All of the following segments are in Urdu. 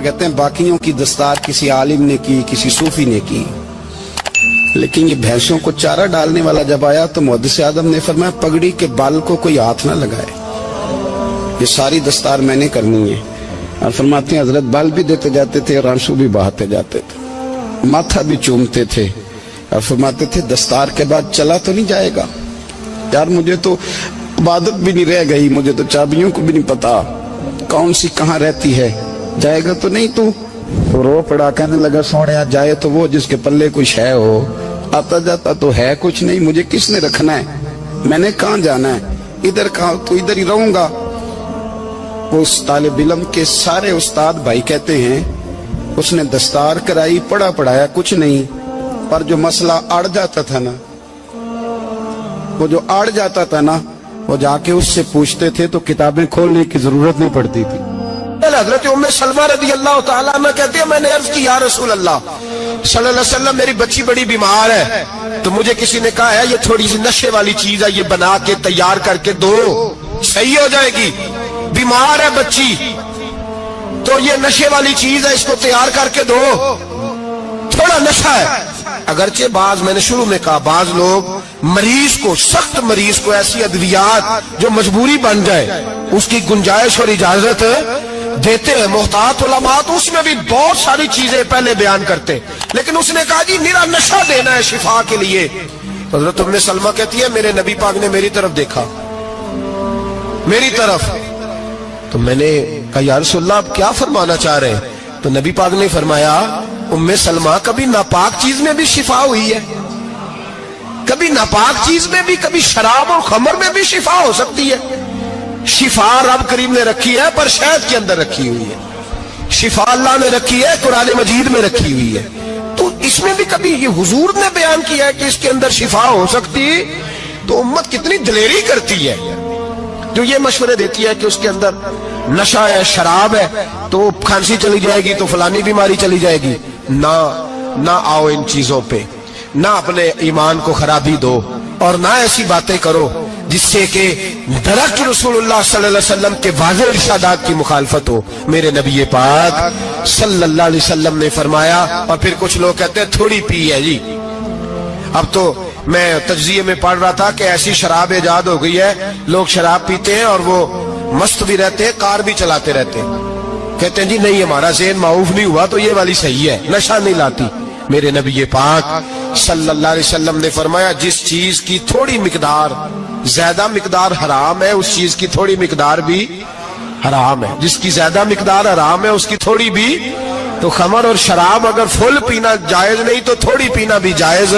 تو کہتے ہیں باقیوں کی دستار کسی عالم نے کی, کسی صوفی نے کی, لیکن یہ بھینسوں کو چارہ ڈالنے والا جب آیا تو محدث اعظم نے فرمایا پگڑی کے بال کو کوئی ہاتھ نہ لگائے, یہ ساری دستار میں نے کرنی ہے. اور فرماتے ہیں حضرت بال بھی دیتے جاتے تھے اور آنسو بھی بہاتے جاتے تھے, ماتھا بھی چومتے تھے, اور فرماتے تھے دستار کے بعد چلا تو نہیں جائے گا یار, مجھے تو عبادت بھی نہیں رہ گئی, مجھے تو چابیوں کو بھی نہیں پتا کون سی کہاں رہتی ہے, جائے گا تو نہیں تو رو پڑا, کہنے لگا سونے جائے تو وہ جس کے پلے کچھ ہے ہو, آتا جاتا تو ہے کچھ نہیں, مجھے کس نے رکھنا ہے, میں نے کہاں جانا ہے, ادھر کہاں تو ادھر ہی رہوں گا. اس طالب علم کے سارے استاد بھائی کہتے ہیں اس نے دستار کرائی, پڑھا پڑھایا کچھ نہیں, پر جو مسئلہ اڑ جاتا تھا نا, وہ جو اڑ جاتا تھا نا, وہ جا کے اس سے پوچھتے تھے تو کتابیں کھولنے کی ضرورت نہیں پڑتی تھی. حضرت ام سلمہ رضی اللہ تعالیٰ عنہ کہتے ہیں میں نے عرض کی یا رسول اللہ صلی اللہ علیہ وسلم میری بچی بڑی بیمار ہے, تو مجھے کسی نے کہا ہے یہ تھوڑی سی نشے والی چیز ہے, یہ بنا کے تیار کر کے دو صحیح ہو جائے گی, بیمار ہے بچی تو یہ نشے والی چیز ہے, اس کو تیار کر کے دو, تھوڑا نشہ ہے. اگرچہ بعض, میں نے شروع میں کہا, بعض لوگ مریض کو, سخت مریض کو ایسی ادویات جو مجبوری بن جائے اس کی گنجائش اور اجازت دیتے ہیں. محتاط علماء تو اس میں بھی بہت ساری چیزیں پہلے بیان کرتے, لیکن اس نے کہا جی میرا نشہ دینا ہے شفا کے لیے. حضرت ام سلمہ کہتی ہے میرے نبی پاک نے میری طرف دیکھا, میری طرف, تو میں نے کہا یا رسول اللہ آپ کیا فرمانا چاہ رہے ہیں؟ تو نبی پاک نے فرمایا ام سلمہ کبھی ناپاک چیز میں بھی شفا ہوئی ہے, کبھی ناپاک چیز میں بھی, کبھی شراب اور خمر میں بھی شفا ہو سکتی ہے. شفا رب کریم نے رکھی ہے پر شہد کے اندر رکھی ہوئی ہے, شفا اللہ نے رکھی ہے قرآن مجید میں رکھی ہوئی ہے, تو اس میں بھی کبھی یہ حضور نے بیان کیا ہے کہ اس کے اندر شفا ہو سکتی, تو امت کتنی دلیری کرتی ہے جو یہ مشورے دیتی ہے کہ اس کے اندر نشہ ہے, شراب ہے, تو کھانسی چلی جائے گی تو فلانی بیماری چلی جائے گی. نہ آؤ ان چیزوں پہ, نہ اپنے ایمان کو خرابی دو, اور نہ ایسی باتیں کرو جس سے کہ درجت رسول اللہ صلی اللہ علیہ وسلم کے واضح ارشادات کی مخالفت ہو. میرے نبی پاک صلی اللہ علیہ وسلم نے فرمایا, اور پھر کچھ لوگ کہتے ہیں تھوڑی پی ہے جی. اب تو میں تجزیے میں پڑھ رہا تھا کہ ایسی شراب ایجاد ہو گئی ہے, لوگ شراب پیتے ہیں اور وہ مست بھی رہتے ہیں, کار بھی چلاتے رہتے ہیں, کہتے ہیں جی نہیں ہمارا ذہن معاف نہیں ہوا تو یہ والی صحیح ہے, نشہ نہیں لاتی. میرے نبی پاک صلی اللہ علیہ وسلم نے فرمایا جس چیز کی تھوڑی مقدار, زیادہ مقدار حرام ہے اس چیز کی تھوڑی مقدار بھی حرام ہے, جس کی زیادہ مقدار حرام ہے اس کی تھوڑی بھی. تو خمر اور شراب اگر فل پینا جائز نہیں تو تھوڑی پینا بھی جائز,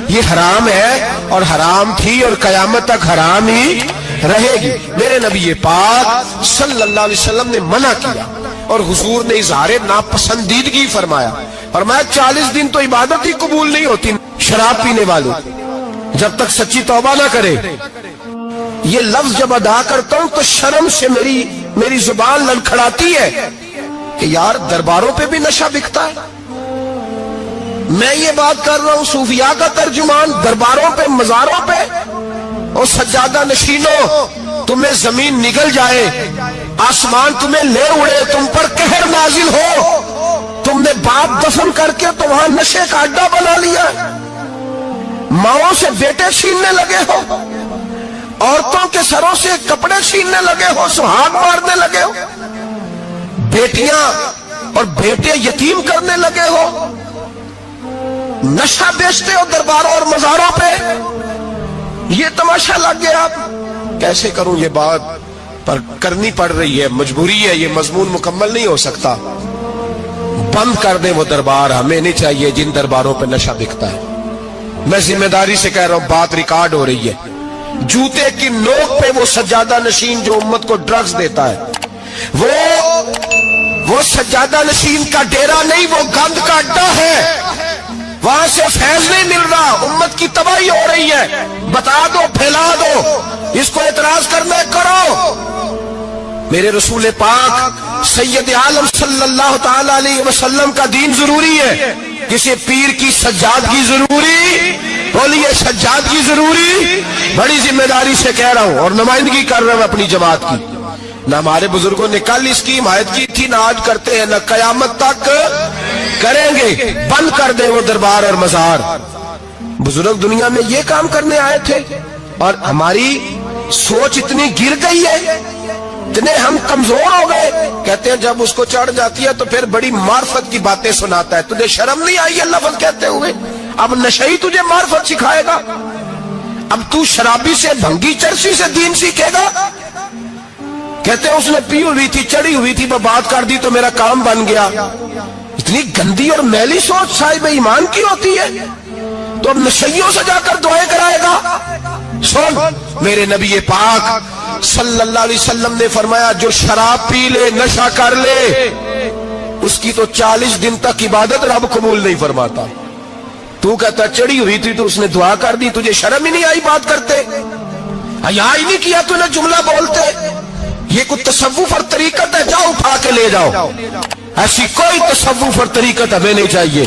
یہ حرام ہے اور حرام تھی اور قیامت تک حرام ہی رہے گی. میرے نبی پاک صلی اللہ علیہ وسلم نے منع کیا اور حضور نے اظہار ناپسندیدگی فرمایا, اور میں 40 دن تو عبادت ہی قبول نہیں ہوتی شراب پینے والوں جب تک سچی توبہ نہ کرے. یہ لفظ جب ادا کرتا ہوں تو شرم سے میری زبان لڑکھڑاتی ہے کہ یار درباروں پہ بھی نشہ بکتا ہے. میں یہ بات کر رہا ہوں صوفیاء کا ترجمان, درباروں پہ, مزاروں پہ, اور سجادہ نشینوں تمہیں زمین نگل جائے, آسمان تمہیں لے اڑے, تم پر قہر نازل ہو, تم نے باپ دفن کر کے تو وہاں نشے کا اڈا بنا لیا, ماؤں سے بیٹے چھیننے لگے ہو, عورتوں کے سروں سے کپڑے چھیننے لگے ہو, سہاگ مارنے لگے ہو, بیٹیاں اور بیٹے یتیم کرنے لگے ہو, نشہ بیچتے ہو درباروں اور مزاروں پہ. یہ تماشا لگ گیا. کیسے کروں یہ بات, پر کرنی پڑ رہی ہے, مجبوری ہے, یہ مضمون مکمل نہیں ہو سکتا. بند کر دیں وہ دربار, ہمیں نہیں چاہیے جن درباروں پہ نشہ بکتا ہے. میں ذمہ داری سے کہہ رہا ہوں, بات ریکارڈ ہو رہی ہے. جوتے کی نوک پہ وہ سجادہ نشین جو امت کو ڈرگز دیتا ہے, وہ سجادہ نشین کا ڈیرا نہیں, وہ گند کا اڈا ہے, وہاں سے فیض نہیں مل رہا, امت کی تباہی ہو رہی ہے. بتا دو, پھیلا دو, اس کو اعتراض کرنا ہے کرو. میرے رسول پاک سید عالم صلی اللہ تعالی علیہ وسلم کا دین ضروری ہے, کسی پیر کی سجادگی ضروری, بولیے سجادگی ضروری. بڑی ذمہ داری سے کہہ رہا ہوں اور نمائندگی کر رہا ہوں اپنی جماعت کی. نہ ہمارے بزرگوں نے کل اس کی حمایت کی تھی، نہ آج کرتے ہیں، نہ قیامت تک کریں گے۔ بند کر دیں وہ دربار اور مزار۔ بزرگ دنیا میں یہ کام کرنے آئے تھے، اور ہماری سوچ اتنی گر گئی ہے، اتنے ہم کمزور ہو گئے۔ کہتے ہیں جب اس کو چڑھ جاتی ہے تو پھر بڑی معرفت کی باتیں سناتا ہے۔ تجھے شرم نہیں آئی یہ لفظ کہتے ہوئے؟ اب نشئی تجھے معرفت سکھائے گا؟ اب تو شرابی سے، بھنگی چرسی سے دین سیکھے گا؟ کہتے ہیں اس نے پی ہوئی تھی، چڑھی ہوئی تھی، میں بات کر دی تو میرا کام بن گیا۔ اتنی گندی اور میلی سوچ صاحب ایمان کی ہوتی ہے، تو اب نشیوں سے جا کر دعائیں کرائے گا؟ سن، میرے نبی پاک صلی اللہ علیہ وسلم نے فرمایا جو شراب پی لے، نشہ کر لے، اس کی تو 40 دن تک عبادت رب قبول نہیں فرماتا۔ تو کہتا چڑھی ہوئی تھی تو اس نے دعا کر دی، تجھے شرم ہی نہیں آئی بات کرتے؟ حیا ہی نہیں کیا تو نے جملہ بولتے؟ یہ کوئی تصوف اور طریقت ہے؟ جاؤ اٹھا کے لے جاؤ۔ ایسی کوئی تصوف اور طریقت ہمیں نہیں چاہیے،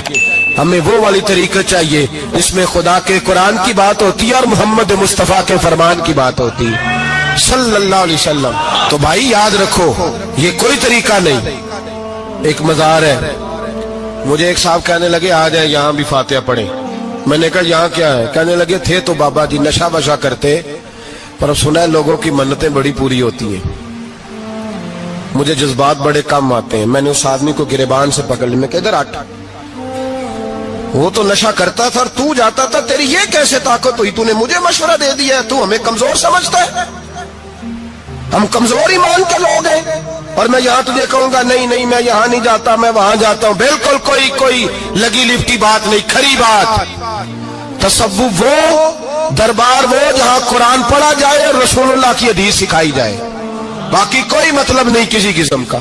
ہمیں وہ والی طریقت چاہیے جس میں خدا کے قرآن کی بات ہوتی ہے اور محمد مصطفیٰ کے فرمان کی بات ہوتی ہے صلی اللہ علیہ وسلم۔ تو بھائی یاد رکھو، یہ کوئی طریقہ نہیں۔ ایک مزار ہے، مجھے ایک صاحب کہنے لگے آ جائیں یہاں بھی فاتحہ پڑھیں۔ میں نے کہا یہاں کیا ہے؟ کہنے لگے تھے تو بابا جی نشہ وشا کرتے، پر اب سنا ہے لوگوں کی منتیں بڑی پوری ہوتی ہیں، مجھے جذبات بڑے کم آتے ہیں۔ میں نے اس آدمی کو گریبان سے پکڑ لی، میں کہ ادھر ہٹ، وہ تو نشہ کرتا تھا اور تو جاتا تھا، تیری یہ کیسے طاقت ہوئی؟ تو نے مجھے مشورہ دے دیا ہے، تو ہمیں کمزور سمجھتا ہے؟ ہم کمزور ایمان کے لوگ ہیں، اور میں یہاں تجھے کہوں گا نہیں نہیں میں یہاں نہیں جاتا، میں وہاں جاتا ہوں۔ بالکل کوئی لگی لفٹی بات نہیں، کھری بات۔ تصوف وہ، دربار وہ جہاں قرآن پڑھا جائے اور رسول اللہ کی حدیث سکھائی جائے، باقی کوئی مطلب نہیں کسی قسم کا۔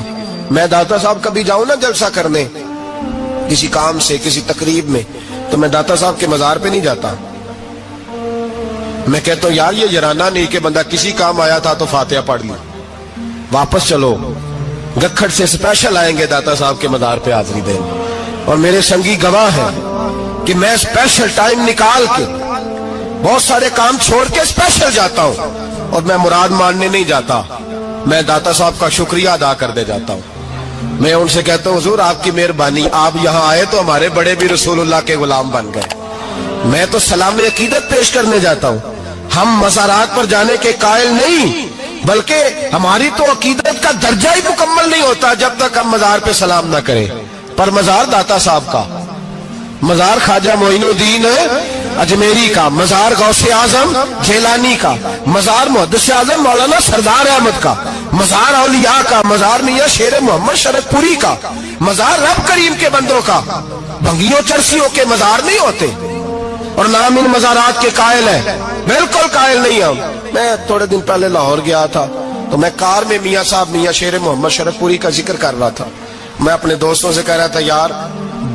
میں داتا صاحب کبھی جاؤں نا جلسہ کرنے کسی کام سے، کسی تقریب میں، تو میں داتا صاحب کے مزار پہ نہیں جاتا۔ میں کہتا ہوں یار یہ جرانہ نہیں کہ بندہ کسی کام آیا تھا تو فاتحہ پڑھ لی، واپس چلو۔ گکھڑ سے سپیشل آئیں گے داتا صاحب کے مزار پہ حاضری دیں، اور میرے سنگی گواہ ہیں کہ میں سپیشل ٹائم نکال کے بہت سارے کام چھوڑ کے سپیشل جاتا ہوں، اور میں مراد ماننے نہیں جاتا، میں داتا صاحب کا شکریہ ادا کر دے جاتا ہوں۔ میں ان سے کہتا ہوں حضور آپ کی مہربانی، آپ یہاں آئے تو ہمارے بڑے بھی رسول اللہ کے غلام بن گئے۔ میں تو سلام عقیدت پیش کرنے جاتا ہوں، ہم مزارات پر جانے کے قائل نہیں، بلکہ ہماری تو عقیدت کا درجہ ہی مکمل نہیں ہوتا جب تک ہم مزار پہ سلام نہ کریں۔ پر مزار داتا صاحب کا، مزار خواجہ معین الدین اجمیری کا، مزار غوث اعظم جیلانی کا، مزار محدث اعظم مولانا سردار احمد کا، مزار اولیاء کا، مزار میاں شیر محمد شرف پوری کا، مزار رب کریم کے بندوں کا۔ بھنگیوں چرسیوں کے مزار نہیں ہوتے، اور نام ان مزارات کے قائل ہے، بالکل قائل نہیں ہم۔ میں تھوڑے دن پہلے لاہور گیا تھا تو میں کار میں میاں صاحب میاں شیر محمد شرف پوری کا ذکر کر رہا تھا، میں اپنے دوستوں سے کہہ رہا تھا یار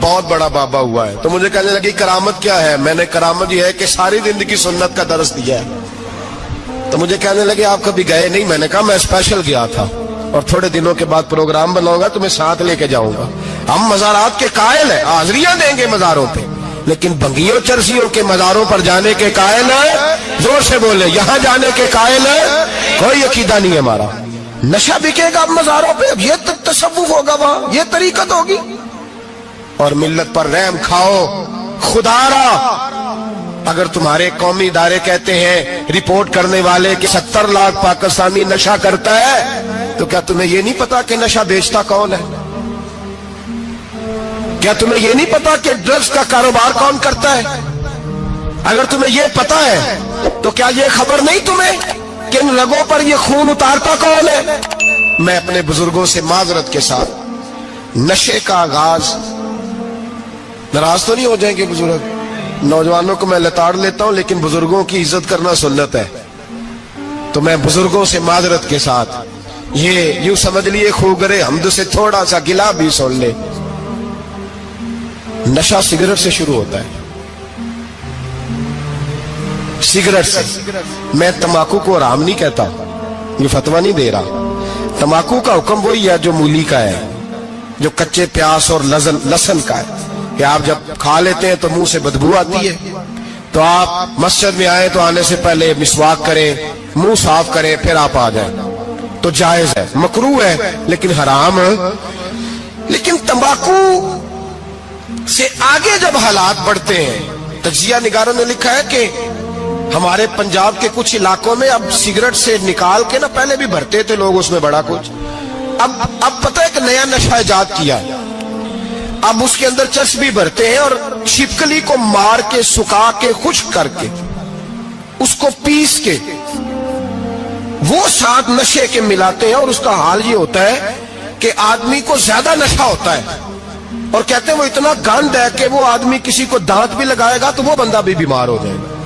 بہت بڑا بابا ہوا ہے، تو مجھے کہنے لگی کرامت کیا ہے؟ میں نے کرامت یہ ہے کہ ساری زندگی سنت کا درس دیا ہے۔ تو مجھے کہنے لگے آپ کبھی گئے نہیں؟ میں نے کہا میں اسپیشل گیا تھا، اور تھوڑے دنوں کے بعد پروگرام بناؤں گا تو میں ساتھ لے کے جاؤں گا۔ ہم مزارات کے قائل ہیں، حاضریاں دیں گے مزاروں پہ، لیکن بھنگیوں چرسیوں کے مزاروں پر جانے کے قائل ہیں؟ زور سے بولے، یہاں جانے کے قائل ہیں؟ کوئی عقیدہ نہیں ہے ہمارا۔ نشہ بکے گا اب مزاروں پہ، اب یہ تصوف ہوگا وہاں، یہ طریقت ہوگی۔ اور ملت پر رحم کھاؤ، خدا را اگر تمہارے قومی ادارے کہتے ہیں رپورٹ کرنے والے کہ 70 لاکھ پاکستانی نشہ کرتا ہے، تو کیا تمہیں یہ نہیں پتا کہ نشہ بیچتا کون ہے؟ کیا تمہیں یہ نہیں پتا کہ ڈرگز کا کاروبار کون کرتا ہے؟ اگر تمہیں یہ پتا ہے تو کیا یہ خبر نہیں تمہیں کہ ان رگوں پر یہ خون اتارتا کون ہے؟ میں اپنے بزرگوں سے معذرت کے ساتھ، نشے کا آغاز، ناراض تو نہیں ہو جائیں گے بزرگ، نوجوانوں کو میں لتاڑ لیتا ہوں لیکن بزرگوں کی عزت کرنا سنت ہے، تو میں بزرگوں سے معذرت کے ساتھ یہ یوں سمجھ لیے خوگرے حمد سے تھوڑا سا گلا بھی سن لے۔ نشہ سگریٹ سے شروع ہوتا ہے، سگریٹ سے۔ میں تمباکو کو حرام نہیں کہتا، یہ فتویٰ نہیں دے رہا، تمباکو کا حکم وہی ہے جو مولی کا ہے، جو کچے پیاز اور لہسن کا ہے، کہ آپ جب کھا لیتے ہیں تو منہ سے بدبو آتی ہے، تو آپ مسجد میں آئیں تو آنے سے پہلے مسواک کریں، منہ صاف کریں، پھر آپ آ جائیں۔ تو جائز ہے, مکروہ ہے لیکن حرام. لیکن تمباکو سے آگے جب حالات بڑھتے ہیں, تجزیہ نگاروں نے لکھا ہے کہ ہمارے پنجاب کے کچھ علاقوں میں اب سگریٹ سے نکال کے نا, پہلے بھی بھرتے تھے لوگ اس میں بڑا کچھ, اب پتہ ہے کہ نیا نشہ ایجاد کیا, اب اس کے اندر چسبی بھرتے ہیں اور چھپکلی کو مار کے سکھا کے خشک کر کے اس کو پیس کے وہ ساتھ نشے کے ملاتے ہیں, اور اس کا حال یہ ہوتا ہے کہ آدمی کو زیادہ نشہ ہوتا ہے, اور کہتے ہیں وہ اتنا گند ہے کہ وہ آدمی کسی کو دانت بھی لگائے گا تو وہ بندہ بھی بیمار ہو جائے گا.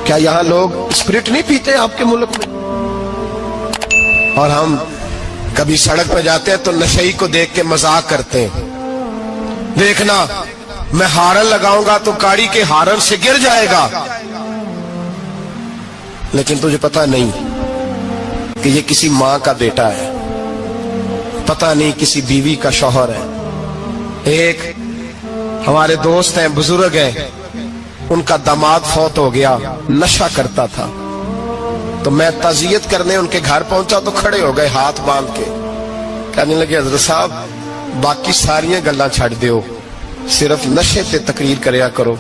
کیا یہاں لوگ اسپرٹ نہیں پیتے آپ کے ملک میں؟ اور ہم کبھی سڑک پہ جاتے ہیں تو نشئی کو دیکھ کے مذاق کرتے ہیں, دیکھنا میں ہارن لگاؤں گا تو گاڑی کے ہارن سے گر جائے گا, لیکن تجھے پتا نہیں کہ یہ کسی ماں کا بیٹا ہے, پتا نہیں کسی بیوی کا شوہر ہے. ایک ہمارے دوست ہیں, بزرگ ہیں, ان کا داماد فوت ہو گیا, نشہ کرتا تھا, تو میں تعزیت کرنے ان کے گھر پہنچا تو کھڑے ہو گئے ہاتھ باندھ کے, کہنے لگے حضرت صاحب باقی ساریاں گلاں چھڑ دیو, صرف نشے تے تقریر کریا کرو.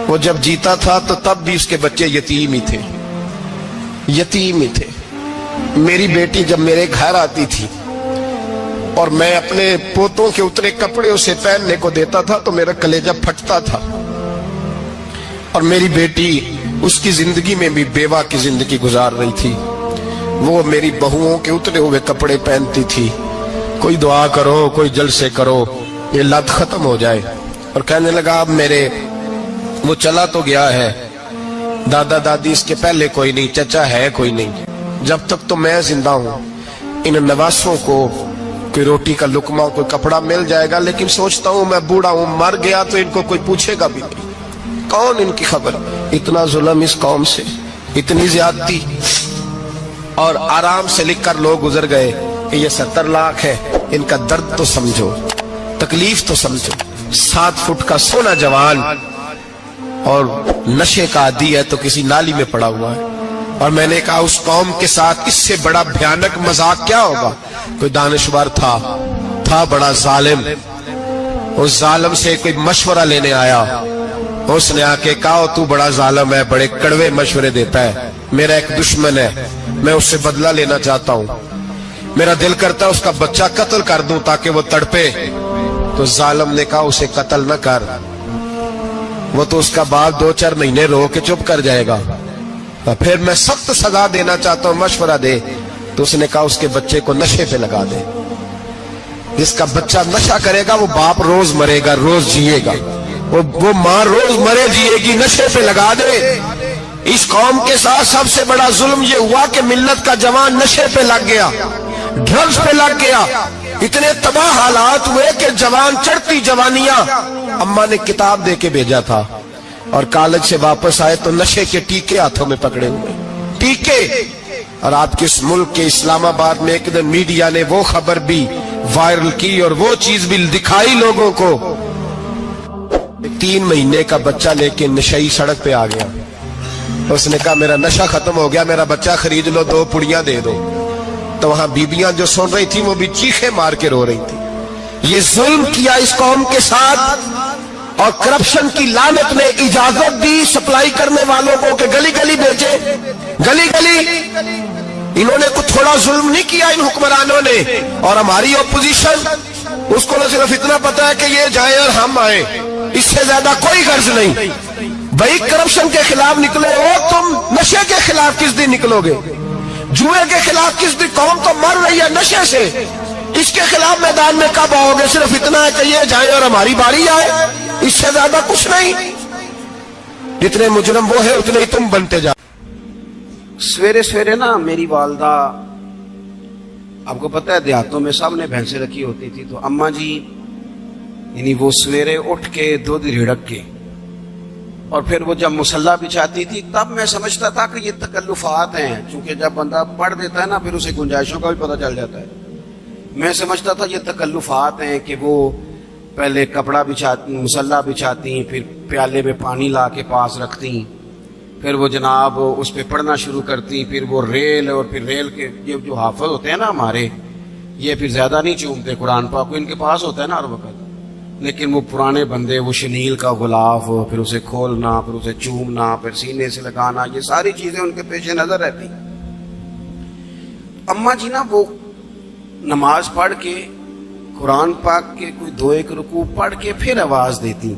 وہ جب جیتا تھا تو تب بھی اس کے بچے یتیم ہی تھے, یتیم ہی تھے. میری بیٹی جب میرے گھر آتی تھی اور میں اپنے پوتوں کے اترے کپڑے اسے پہننے کو دیتا تھا تو میرا کلیجہ پھٹتا تھا, اور میری بیٹی اس کی زندگی میں بھی بیوہ کی زندگی گزار رہی تھی, وہ میری بہوؤں کے اترے ہوئے کپڑے پہنتی تھی. کوئی دعا کرو, کوئی جلسے کرو, یہ لت ختم ہو جائے. اور کہنے لگا اب میرے وہ چلا تو گیا ہے, دادا دادی اس کے پہلے کوئی نہیں, چچا ہے کوئی نہیں, جب تک تو میں زندہ ہوں ان نواسوں کو کوئی روٹی کا لقمہ, کوئی کپڑا مل جائے گا, لیکن سوچتا ہوں میں بوڑھا ہوں, مر گیا تو ان کو کوئی پوچھے گا بھی نہیں, کون ان کی خبر. اتنا ظلم اس قوم سے, اتنی زیادتی, اور آرام سے لکھ کر لوگ گزر گئے کہ یہ 70 لاکھ ہے, ان کا درد تو سمجھو, تکلیف تو سمجھو. 7 فٹ کا سونا جوان اور نشے کا عادی ہے تو کسی نالی میں پڑا ہوا ہے. اور میں نے کہا اس قوم کے ساتھ اس سے بڑا بھیانک مذاق کیا ہوگا. کوئی دانشور تھا بڑا ظالم, اس ظالم سے کوئی مشورہ لینے آیا, اس نے آ کے کہا تو بڑا ظالم ہے, بڑے کڑوے مشورے دیتا ہے, میرا ایک دشمن ہے, میں اس سے بدلہ لینا چاہتا ہوں, میرا دل کرتا ہے اس کا بچہ قتل کر دوں تاکہ وہ تڑپے. تو ظالم نے کہا اسے قتل نہ کر, وہ تو اس کا باپ 2-4 مہینے رو کے چپ کر جائے گا, پھر میں سخت سزا دینا چاہتا ہوں, مشورہ دے. تو اس نے کہا اس کے بچے کو نشے پہ لگا دے, جس کا بچہ نشہ کرے گا وہ باپ روز مرے گا, روز جیے گا, وہ ماں روز مرے جیے گی, نشے پہ لگا دے. اس قوم کے ساتھ سب سے بڑا ظلم یہ ہوا کہ ملت کا جوان نشے پہ لگ گیا, ڈرگز پہ لگ گیا. اتنے تباہ حالات ہوئے کہ جوان چڑھتی جوانیاں, اماں نے کتاب دے کے بھیجا تھا, اور کالج سے واپس آئے تو نشے کے ٹیکے ہاتھوں میں پکڑے ہوئے, ٹیکے. اور آپ کے اس ملک کے اسلام آباد میں ایک دن میڈیا نے وہ خبر بھی وائرل کی اور وہ چیز بھی دکھائی لوگوں کو. 3 مہینے کا بچہ لے کے نشئی سڑک پہ آ گیا, اس نے کہا میرا نشہ ختم ہو گیا, میرا بچہ خرید لو, 2 پڑیاں دے دو. تو وہاں بیبیاں جو سن رہی تھی وہ بھی چیخیں مار کے رو رہی تھی. یہ ظلم کیا اس قوم کے ساتھ, اور کرپشن کی لعنت نے اجازت دی سپلائی کرنے والوں کو کہ گلی گلی بیچے, گلی گلی. انہوں نے کچھ تھوڑا ظلم نہیں کیا ان حکمرانوں نے. اور ہماری اپوزیشن اس کو نہ صرف اتنا پتا ہے کہ یہ جائیں اور ہم آئیں, اس سے زیادہ کوئی غرض نہیں. بھائی کرپشن کے خلاف نکلو, تم نشے کے خلاف کس دن نکلو گے, جوئے کے خلاف کس دن. قوم تو مر رہی ہے نشے سے, اس کے خلاف میدان میں کب آؤ گے؟ صرف اتنا ہے کہ یہ جائیں اور ہماری باری آئے, اس سے زیادہ کچھ نہیں. جتنے مجرم وہ ہے اتنے ہی تم بنتے جاؤ. سویرے سویرے نا میری والدہ, آپ کو پتہ ہے دیہاتوں میں سامنے بھینسیں رکھی ہوتی تھی, تو اماں جی یعنی وہ سویرے اٹھ کے دودھ رڑک کے اور پھر وہ جب مصلی بچھاتی تھی تب میں سمجھتا تھا کہ یہ تکلفات ہیں, چونکہ جب بندہ پڑھ دیتا ہے نا پھر اسے گنجائشوں کا بھی پتہ چل جاتا ہے. میں سمجھتا تھا یہ تکلفات ہیں کہ وہ پہلے کپڑا بچھاتی, مصلی بچھاتی, پھر پیالے میں پانی لا کے پاس رکھتی, پھر وہ جناب اس پہ پڑھنا شروع کرتی، پھر وہ ریل، اور پھر ریل کے یہ جو حافظ ہوتے ہیں نا ہمارے، یہ پھر زیادہ نہیں چومتے قرآن پاک کو، ان کے پاس ہوتا ہے نا ہر وقت، لیکن وہ پرانے بندے وہ شنیل کا غلاف، پھر اسے کھولنا، پھر اسے چومنا، پھر سینے سے لگانا، یہ ساری چیزیں ان کے پیش نظر رہتی۔ اماں جی نا وہ نماز پڑھ کے قرآن پاک کے کوئی 2-1 رکوع پڑھ کے پھر آواز دیتی،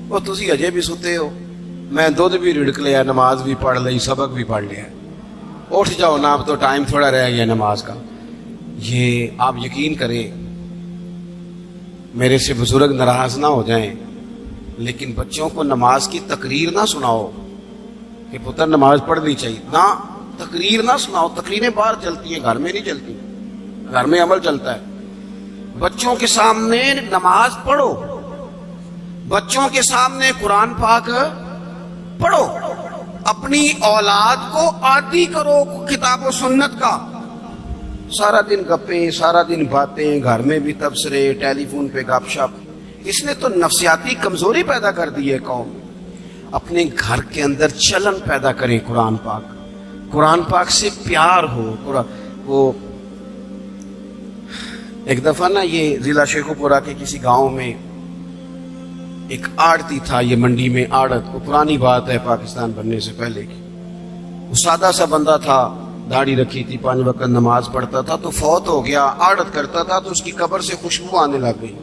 وہ تسی اجے بھی ستے ہو، میں دودھ بھی رڑک لیا، نماز بھی پڑھ لی، سبق بھی پڑھ لیا، اٹھ جاؤ نا، اب تو ٹائم تھوڑا رہ گیا نماز کا۔ یہ آپ یقین کریں، میرے سے بزرگ ناراض نہ ہو جائیں، لیکن بچوں کو نماز کی تقریر نہ سناؤ کہ پتر نماز پڑھنی چاہیے، نہ تقریر نہ سناؤ، تقریریں باہر چلتی ہیں، گھر میں نہیں چلتی، گھر میں عمل چلتا ہے۔ بچوں کے سامنے نماز پڑھو، بچوں کے سامنے قرآن پاک پڑھو، اپنی اولاد کو عادی کرو کتاب و سنت کا۔ سارا دن گپیں، سارا دن باتیں، گھر میں بھی تبصرے، ٹیلی فون پہ گپ شپ، اس نے تو نفسیاتی کمزوری پیدا کر دی ہے قوم۔ اپنے گھر کے اندر چلن پیدا کریں، قرآن پاک سے پیار ہو۔ وہ ایک دفعہ نا یہ ضلع شیخو پورہ کے کسی گاؤں میں ایک آڑتی تھا، یہ منڈی میں آڑت، وہ پرانی بات ہے پاکستان بننے سے پہلے کی، وہ سادہ سا بندہ تھا، داڑھی رکھی تھی، 5 وقت نماز پڑھتا تھا، تو فوت ہو گیا، آڑت کرتا تھا تو اس کی قبر سے خوشبو آنے لگ گئی۔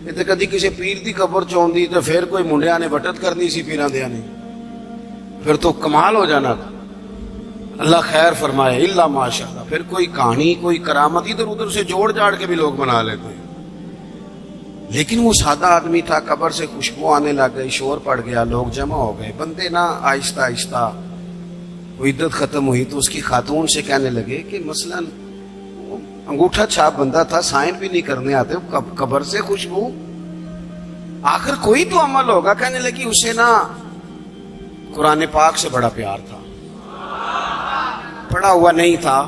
یہ کدی کسی پیر دی قبر چوندی تو پھر کوئی منڈیا نے بٹت کرنی سی پیراں دیاں نے، پھر تو کمال ہو جانا تھا۔ اللہ خیر فرمائے، الا ماشاءاللہ، پھر کوئی کہانی، کوئی کرامت ادھر ادھر سے جوڑ جاڑ کے بھی لوگ بنا لیتے ہیں، لیکن وہ سادہ آدمی تھا، قبر سے خوشبو آنے لگ گئی، شور پڑ گیا، لوگ جمع ہو گئے، بندے نا آہستہ آہستہ وہ عدت ختم ہوئی تو اس کی خاتون سے کہنے لگے کہ مثلا انگوٹھا چھاپ بندہ تھا، سائن بھی نہیں کرنے آتے، قبر سے خوشبو، آخر کوئی تو عمل ہوگا۔ کہنے لگی اسے نا قرآن پاک سے بڑا پیار تھا، پڑھا ہوا نہیں تھا،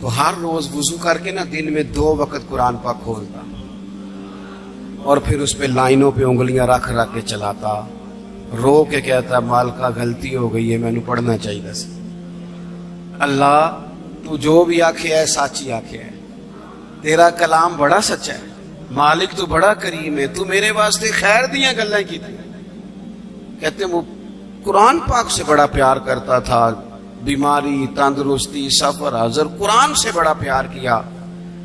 تو ہر روز وضو کر کے نا دن میں 2 وقت قرآن پاک کھولتا اور پھر اس پہ لائنوں پہ انگلیاں رکھ رکھ کے چلاتا، رو کے کہتا مالکا غلطی ہو گئی ہے، میں نے پڑھنا چاہیے سی۔ اللہ تو جو بھی آکھے ہے سچی آکھے ہے، تیرا کلام بڑا سچا ہے، مالک تو بڑا کریم ہے، تو میرے واسطے خیر دیاں گلاں کی تھی۔ کہتے ہیں وہ قرآن پاک سے بڑا پیار کرتا تھا، بیماری، تندرستی، سفر، حضر، قرآن سے بڑا پیار کیا۔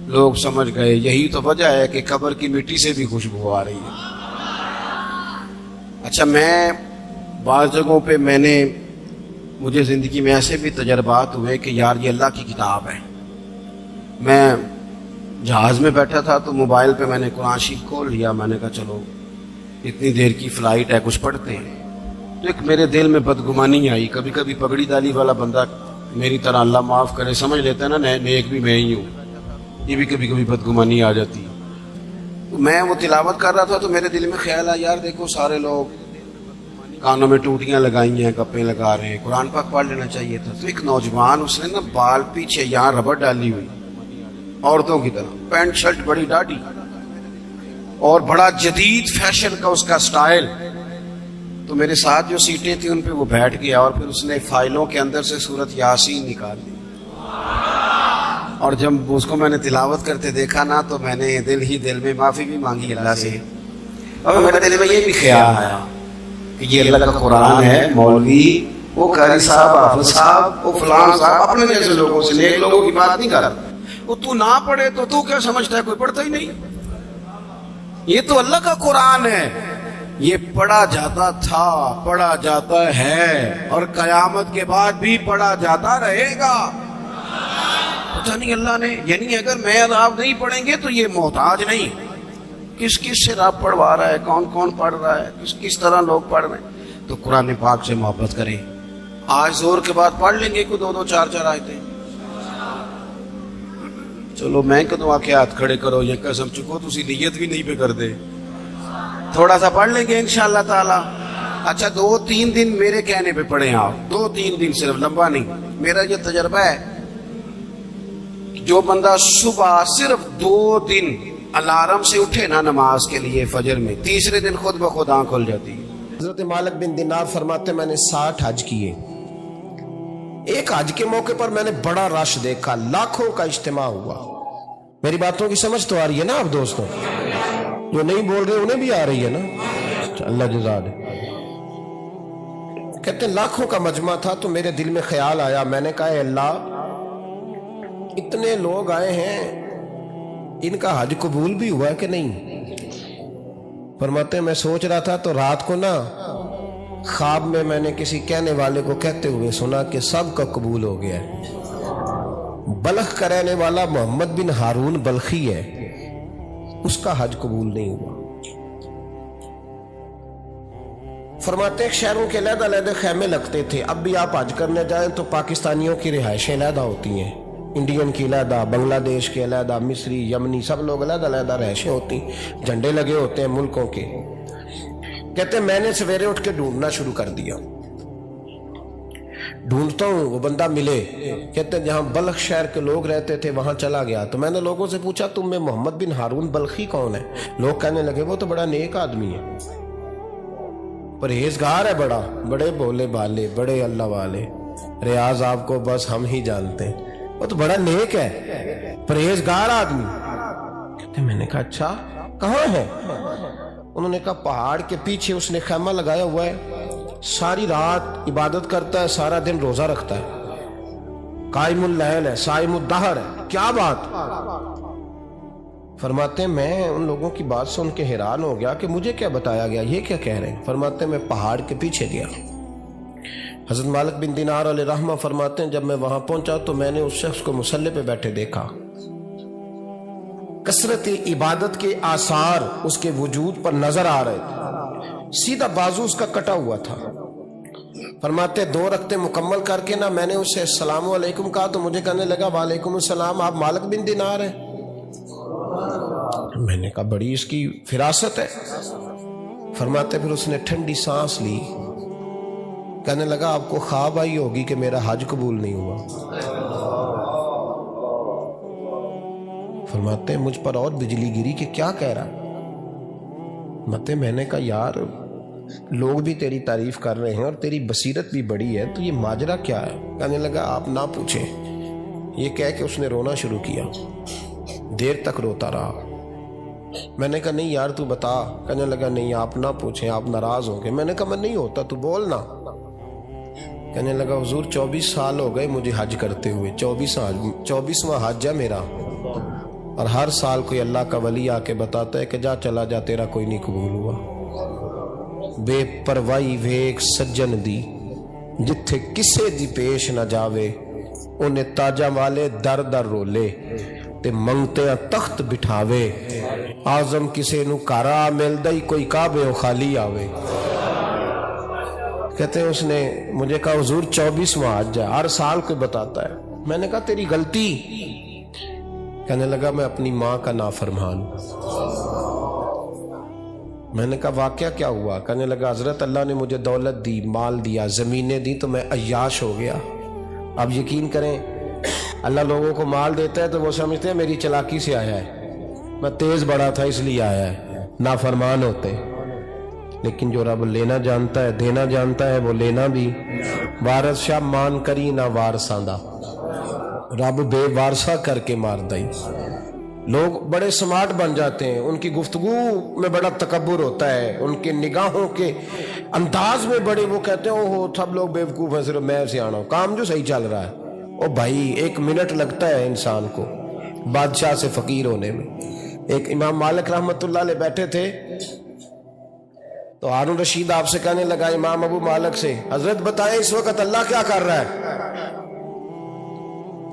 لوگ سمجھ گئے یہی تو وجہ ہے کہ قبر کی مٹی سے بھی خوشبو آ رہی ہے۔ اچھا، میں بعض جگہوں پہ مجھے زندگی میں ایسے بھی تجربات ہوئے کہ یار یہ اللہ کی کتاب ہے۔ میں جہاز میں بیٹھا تھا تو موبائل پہ میں نے قرآن شریف کھول لیا، میں نے کہا چلو اتنی دیر کی فلائٹ ہے کچھ پڑھتے ہیں، تو ایک میرے دل میں بدگمانی آئی۔ کبھی کبھی پگڑی دالی والا بندہ میری طرح اللہ معاف کرے سمجھ لیتا ہے نا نیک بھی میں ہی ہوں، یہ بھی کبھی کبھی بدگمانی آ جاتی ہے۔ تو میں وہ تلاوت کر رہا تھا تو میرے دل میں خیال آیا یار دیکھو سارے لوگ کانوں میں ٹوٹیاں لگائی ہیں، گپیں لگا رہے ہیں، قرآن پاک پڑھ لینا چاہیے تھا۔ تو ایک نوجوان، اس نے نا بال پیچھے یہاں ربڑ ڈالی ہوئی عورتوں کی طرح، پینٹ شرٹ بڑی ڈاڑھی اور بڑا جدید فیشن کا اس کا سٹائل۔ تو میرے ساتھ جو سیٹیں تھیں ان پہ وہ بیٹھ گیا اور پھر اس نے فائلوں کے اندر سے سورۃ یاسین نکال دی، اور جب اس کو میں نے تلاوت کرتے دیکھا نا تو میں نے دل میں معافی بھی مانگی اللہ سے، اور میرے دل میں یہ بھی خیال آیا کہ یہ اللہ کا قرآن ہے، مولوی وہ قاری صاحب، حافظ صاحب، وہ فلان صاحب، اپنے جیسے لوگوں سے، نیک لوگوں کی بات نہیں کر رہا۔ وہ تو نہ پڑھے تو تو کیا سمجھتا ہے کوئی پڑھتا ہی نہیں؟ یہ تو اللہ کا قرآن ہے، یہ پڑھا جاتا تھا، پڑھا جاتا ہے، اور قیامت کے بعد بھی پڑھا جاتا رہے گا۔ پتہ نہیں اللہ نے، یعنی اگر میں اور آپ نہیں پڑھیں گے تو یہ محتاج نہیں، کس سے رب پڑھوا رہا ہے، کون کون پڑھ رہا ہے، کس طرح لوگ پڑھ رہے ہیں۔ تو قرآن پاک سے محبت کریں۔ آج زور کے بعد پڑھ لیں گے کوئی 2 4 آیتیں، چلو میں کدوں آکے ہاتھ کھڑے کرو یہ قسم چکو تسی نیت بھی نہیں پہ کر دے، تھوڑا سا پڑھ لیں گے انشاءاللہ تعالی۔ اچھا 2-3 دن میرے کہنے پہ پڑھیں آپ، 2-3 دن، صرف لمبا نہیں۔ میرا یہ تجربہ ہے، جو بندہ صبح صرف 2 دن الارم سے اٹھے نا نماز کے لیے فجر میں، تیسرے دن خود بخود آنکھ کھل جاتی ہے۔ حضرت مالک بن دینار فرماتے میں نے 60 حج کیے. ایک حج کے موقع پر میں نے بڑا رش دیکھا, لاکھوں کا اجتماع ہوا. میری باتوں کی سمجھ تو آ رہی ہے نا آپ دوستوں؟ جو نہیں بول رہے انہیں بھی آ رہی ہے نا؟ اللہ جزا دے. کہتے ہیں لاکھوں کا مجمع تھا تو میرے دل میں خیال آیا, میں نے کہا اے اللہ اتنے لوگ آئے ہیں, ان کا حج قبول بھی ہوا ہے کہ نہیں؟ فرماتے ہیں میں سوچ رہا تھا تو رات کو نا خواب میں نے کسی کہنے والے کو کہتے ہوئے سنا کہ سب کا قبول ہو گیا ہے. بلخ کا رہنے والا محمد بن ہارون بلخی ہے, اس کا حج قبول نہیں ہوا. فرماتے ہیں شہروں کے علیحدہ علیحدہ خیمے لگتے تھے. اب بھی آپ حج کرنے جائیں تو پاکستانیوں کی رہائشیں علیحدہ ہوتی ہیں, انڈین کی علیحدہ, بنگلہ دیش کے علیحدہ, مصری, یمنی, سب لوگ علیحدہ علیحدہ رہائشیں ہوتی ہیں, جھنڈے لگے ہوتے ہیں ملکوں کے. کہتے ہیں میں نے سویرے اٹھ کے ڈھونڈنا شروع کر دیا, ڈھونڈتا ہوں وہ بندہ ملے. کہتے ہیں جہاں بلخ شہر کے لوگ رہتے تھے وہاں چلا گیا تو میں نے لوگوں سے پوچھا تم میں محمد بن ہارون بلخی کون ہے؟ لوگ کہنے لگے وہ تو بڑا نیک آدمی ہے, پرہیزگار ہے, بڑے بولے بالے, بڑے اللہ والے, ریاض آپ کو بس ہم ہی جانتے ہیں, وہ تو بڑا نیک ہے, پرہیزگار آدمی. کہتے میں نے کہا اچھا کہاں ہے؟ انہوں نے کہا پہاڑ کے پیچھے اس نے خیمہ لگایا ہوا ہے, ساری رات عبادت کرتا ہے, سارا دن روزہ رکھتا ہے, قائم اللیل ہے, صائم الدہر ہے. کیا بات؟ فرماتے ہیں میں ان لوگوں کی بات سن کے حیران ہو گیا کہ مجھے کیا بتایا گیا, یہ کیا کہہ رہے ہیں. فرماتے ہیں میں پہاڑ کے پیچھے گیا. حضرت مالک بن دینار علیہ رحمہ فرماتے ہیں جب میں وہاں پہنچا تو میں نے اس شخص کو مصلی پہ بیٹھے دیکھا. کثرت عبادت کے آثار اس کے وجود پر نظر آ رہے تھے, سیدھا بازو اس کا کٹا ہوا تھا. فرماتے 2 رکعتیں مکمل کر کے نا میں نے اسے السلام علیکم کہا تو مجھے کہنے لگا وعلیکم السلام, آپ مالک بن دینار ہیں؟ میں نے کہا بڑی اس کی فراست ہے. فرماتے پھر اس نے ٹھنڈی سانس لی, کہنے لگا آپ کو خواب آئی ہوگی کہ میرا حج قبول نہیں ہوا. فرماتے ہیں مجھ پر اور بجلی گری کہ کیا کہہ رہا. فرماتے میں نے کہا یار لوگ بھی تیری تعریف کر رہے ہیں اور تیری بصیرت بھی بڑی ہے, تو یہ ماجرا کیا ہے؟ کہنے لگا آپ نہ پوچھیں. یہ کہہ کے اس نے رونا شروع کیا, دیر تک روتا رہا. میں نے کہا نہیں یار تو بتا. کہنے لگا نہیں آپ نہ پوچھیں, آپ ناراض ہوں گے. میں نے کہا میں نہیں ہوتا, تو بولنا. کہنے لگا حضور 24 سال ہو گئے مجھے حج کرتے ہوئے, 24واں حج ہے میرا, اور ہر سال کوئی اللہ کا ولی آ کے بتاتا ہے کہ جا چلا جا تیرا کوئی نہیں قبول ہوا. بے پروائی ویک سجن دی جتھے کسے دی پیش نہ جاوے, انہیں تاجا والے در در رولے تے منگتے تخت بٹھاوے. آزم کسے نو کارا مل دئی کوئی کعبے و خالی آوے. کہتے ہیں اس نے مجھے کہا حضور 24واں حج ہے, ہر سال کوئی بتاتا ہے. میں نے کہا تیری غلطی. کہنے لگا میں اپنی ماں کا نافرمان. میں نے کہا واقعہ کیا ہوا؟ کہنے لگا حضرت اللہ نے مجھے دولت دی, مال دیا, زمینیں دی, تو میں عیاش ہو گیا. اب یقین کریں اللہ لوگوں کو مال دیتا ہے تو وہ سمجھتے ہیں میری چلاکی سے آیا ہے, میں تیز بڑا تھا اس لیے آیا ہے, نافرمان ہوتے. لیکن جو رب لینا جانتا ہے دینا جانتا ہے وہ لینا بھی. وارث شاہ مان کری نہ وارثاں دا, رب بے وارثہ کر کے مار دائی. لوگ بڑے سمارٹ بن جاتے ہیں, ان کی گفتگو میں بڑا تکبر ہوتا ہے, ان کے نگاہوں کے انداز میں بڑے, وہ کہتے ہیں اوہ سب لوگ بیوقوف ہیں, صرف میں سیاںا ہوں, کام جو صحیح چل رہا ہے. او بھائی 1 منٹ لگتا ہے انسان کو بادشاہ سے فقیر ہونے میں. ایک امام مالک رحمت اللہ علیہ بیٹھے تھے تو ہارون رشید آپ سے کہنے لگا امام ابو مالک سے, حضرت بتائیں اس وقت اللہ کیا کر رہا ہے؟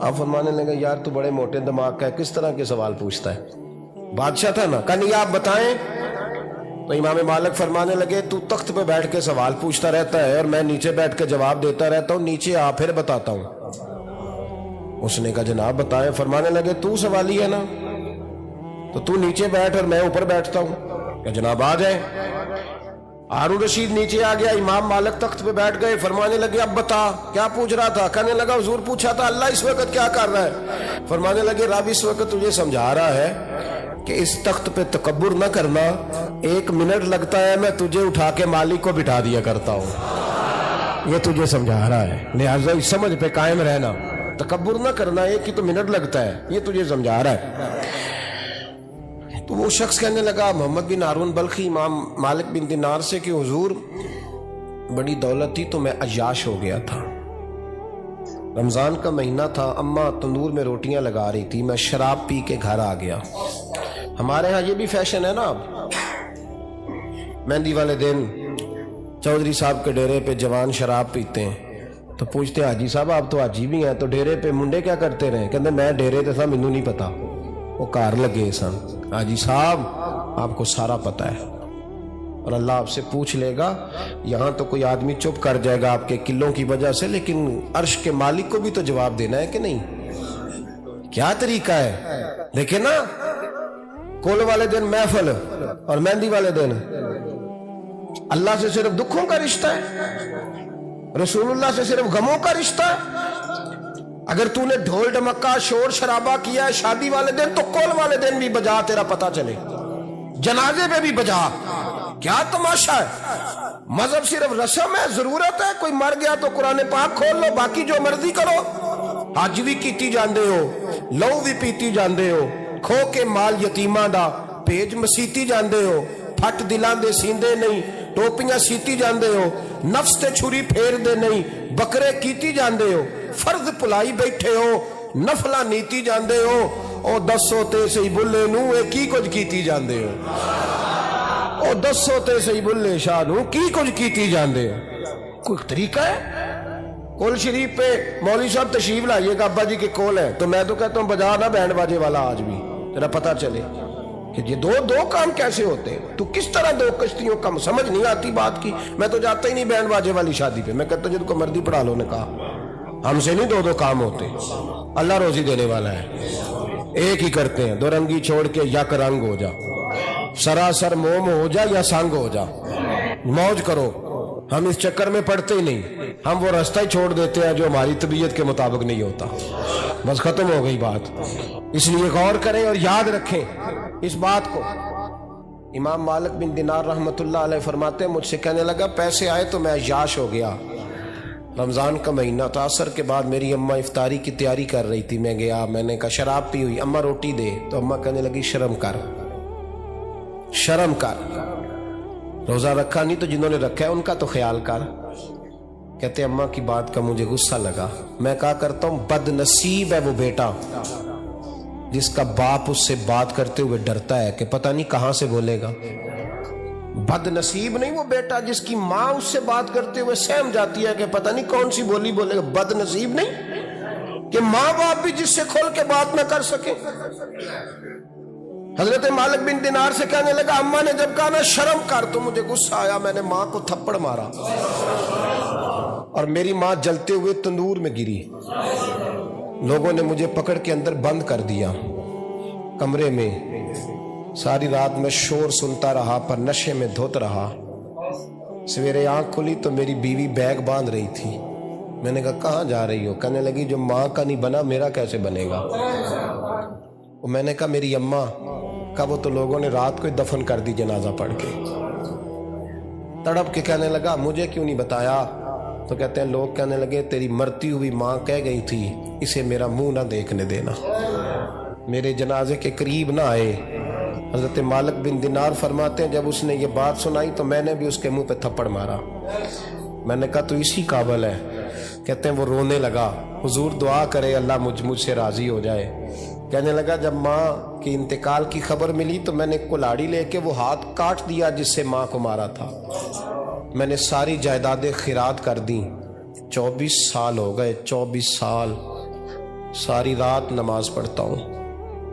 آپ فرمانے لگے یار تو بڑے موٹے دماغ کا ہے, کس طرح کے سوال پوچھتا ہے؟ بادشاہ تھا نا. کہا نہیں آپ بتائیں. تو امام مالک فرمانے لگے تو تخت پہ بیٹھ کے سوال پوچھتا رہتا ہے اور میں نیچے بیٹھ کے جواب دیتا رہتا ہوں, نیچے آ پھر بتاتا ہوں. اس نے کہا جناب بتائیں. فرمانے لگے تو سوالی ہے نا, تو تو نیچے بیٹھ اور میں اوپر بیٹھتا ہوں. کہ جناب آ جائیں. ہارون رشید نیچے آ گیا, امام مالک تخت پہ بیٹھ گئے. فرمانے لگے اب بتا کیا پوچھ رہا تھا؟ کہنے لگا حضور پوچھا تھا اللہ اس وقت کیا کر رہا ہے. فرمانے لگے رب اس وقت تجھے سمجھا رہا ہے کہ اس تخت پہ تکبر نہ کرنا، 1 منٹ لگتا ہے میں تجھے اٹھا کے مالک کو بٹھا دیا کرتا ہوں، یہ تجھے سمجھا رہا ہے، لہٰذا اس سمجھ پہ قائم رہنا، تکبر نہ کرنا، 1 ہی تو منٹ لگتا ہے، یہ تجھے سمجھا رہا ہے۔ تو وہ شخص کہنے لگا محمد بن ہارون بلخی امام مالک بن دینار سے کہ حضور بڑی دولت تھی تو میں عیاش ہو گیا تھا، رمضان کا مہینہ تھا، اماں تندور میں روٹیاں لگا رہی تھی، میں شراب پی کے گھر آ گیا۔ ہمارے ہاں یہ بھی فیشن ہے نا، اب مہندی والے دن چودھری صاحب کے ڈیرے پہ جوان شراب پیتے ہیں تو پوچھتے حاجی صاحب آپ تو حاجی بھی ہیں تو ڈیرے پہ منڈے کیا کرتے رہے؟ کہتے میں ڈیرے تے تھا مینوں نہیں پتا، وہ کار لگے سن۔ حاجی صاحب آپ کو سارا پتا ہے اور اللہ آپ سے پوچھ لے گا، یہاں تو کوئی آدمی چپ کر جائے گا آپ کے قلوں کی وجہ سے، لیکن عرش کے مالک کو بھی تو جواب دینا ہے کہ نہیں؟ کیا طریقہ ہے؟ دیکھیں نا، کول والے دن محفل اور مہندی والے دن اللہ سے صرف دکھوں کا رشتہ ہے، رسول اللہ سے صرف غموں کا رشتہ ہے۔ اگر تو نے ڈھول ڈمکا شور شرابہ کیا ہے شادی والے دن تو کول والے دن بھی بجا، تیرا پتا چلے، جنازے پہ بھی بجا، کیا تماشا ہے؟ مذہب صرف رسم ہے، ضرورت ہے، کوئی مر گیا تو قرآن پاک کھول لو، باقی جو مرضی کرو، حج بھی کیتی جاندے ہو، لہو بھی پیتی جاندے ہو، کھو کے مال یتیماں دا پیج مسیتی جاندے ہو، پھٹ دلان دے سیندے نہیں، ٹوپیاں سیتی جاندے ہو، نفس تے چھری پھیر دے نہیں، بکرے کیتی جاندے ہو، فرض پلائی بیٹھے ہو، نفلا نیتی جاندے ہو، او دسو تے سی بلے نو اے کی کچھ کیتی جاندے ہو، او دسو تے سی بلے شاہ نو کی کچھ کیتی جاندے ہو۔ کوئی طریقہ ہے؟ کول شریف پہ مولوی صاحب تشریف لائیے گا، ابا جی کے کول ہے تو میں تو کہتا ہوں بجا نا بینڈ باجے والا آج بھی، تیرا پتا چلے کہ یہ دو کام کیسے ہوتے ہیں، تو کس طرح دو کشتیوں کا سمجھ نہیں آتی بات کی۔ میں تو جاتا ہی نہیں بینڈ باجے والی شادی پہ، میں کہتا ہوں جن کو مردی پڑھا لو، نے کہا ہم سے نہیں دو کام ہوتے، اللہ روزی دینے والا ہے، ایک ہی کرتے ہیں، دو رنگی چھوڑ کے یک رنگ ہو جا، سراسر موم ہو جا یا سنگ ہو جا، موج کرو۔ ہم اس چکر میں پڑتے ہی نہیں، ہم وہ راستہ ہی چھوڑ دیتے ہیں جو ہماری طبیعت کے مطابق نہیں ہوتا، بس ختم ہو گئی بات۔ اس لیے غور کریں اور یاد رکھیں اس بات کو۔ امام مالک بن دینار رحمت اللہ علیہ فرماتے ہیں مجھ سے کہنے لگا پیسے آئے تو میں عیاش ہو گیا، رمضان کا مہینہ تھا، عصر کے بعد میری اماں افطاری کی تیاری کر رہی تھی، میں گیا، میں نے کہا شراب پی ہوئی، اماں روٹی دے، تو اماں کہنے لگی شرم کر، شرم کر، روزہ رکھا نہیں تو جنہوں نے رکھا ہے ان کا تو خیال کر۔ کہتے اماں کی بات کا مجھے غصہ لگا، میں کہا کرتا ہوں بد نصیب ہے وہ بیٹا جس کا باپ اس سے بات کرتے ہوئے ڈرتا ہے کہ پتہ نہیں کہاں سے بولے گا، بد نصیب نہیں وہ بیٹا جس کی ماں اس سے بات کرتے ہوئے سہم جاتی ہے کہ پتہ نہیں کون سی بولی بولے گا، بد نصیب نہیں کہ ماں باپ بھی جس سے کھول کے بات نہ کر سکے۔ حضرت مالک بن دینار سے کہنے لگا اماں نے جب کہا نا شرم کر تو مجھے غصہ آیا، میں نے ماں کو تھپڑ مارا اور میری ماں جلتے ہوئے تندور میں گری، لوگوں نے مجھے پکڑ کے اندر بند کر دیا کمرے میں، ساری رات میں شور سنتا رہا پر نشے میں دھوت رہا۔ سویرے آنکھ کھلی تو میری بیوی بیگ باندھ رہی تھی، میں نے کہا کہاں جا رہی ہو؟ کہنے لگی جو ماں کا نہیں بنا میرا کیسے بنے گا؟ میں نے کہا میری اماں کا، وہ تو لوگوں نے رات کو ہی دفن کر دی جنازہ پڑھ کے۔ تڑپ کے کہنے لگا مجھے کیوں نہیں بتایا؟ تو کہتے ہیں لوگ کہنے لگے تیری مرتی ہوئی ماں کہہ گئی تھی اسے میرا منہ نہ دیکھنے دینا، میرے جنازے کے قریب نہ آئے۔ حضرت مالک بن دینار فرماتے ہیں جب اس نے یہ بات سنائی تو میں نے بھی اس کے منہ پہ تھپڑ مارا، میں نے کہا تو اسی قابل ہے۔ کہتے ہیں وہ رونے لگا، حضور دعا کرے اللہ مجھ سے راضی ہو جائے۔ کہنے لگا جب ماں کی انتقال کی خبر ملی تو میں نے کلاڑی لے کے وہ ہاتھ کاٹ دیا جس سے ماں کو مارا تھا، میں نے ساری جائیدادیں خیرات کر دیں۔ 24 سال ہو گئے، 24 سال ساری رات نماز پڑھتا ہوں،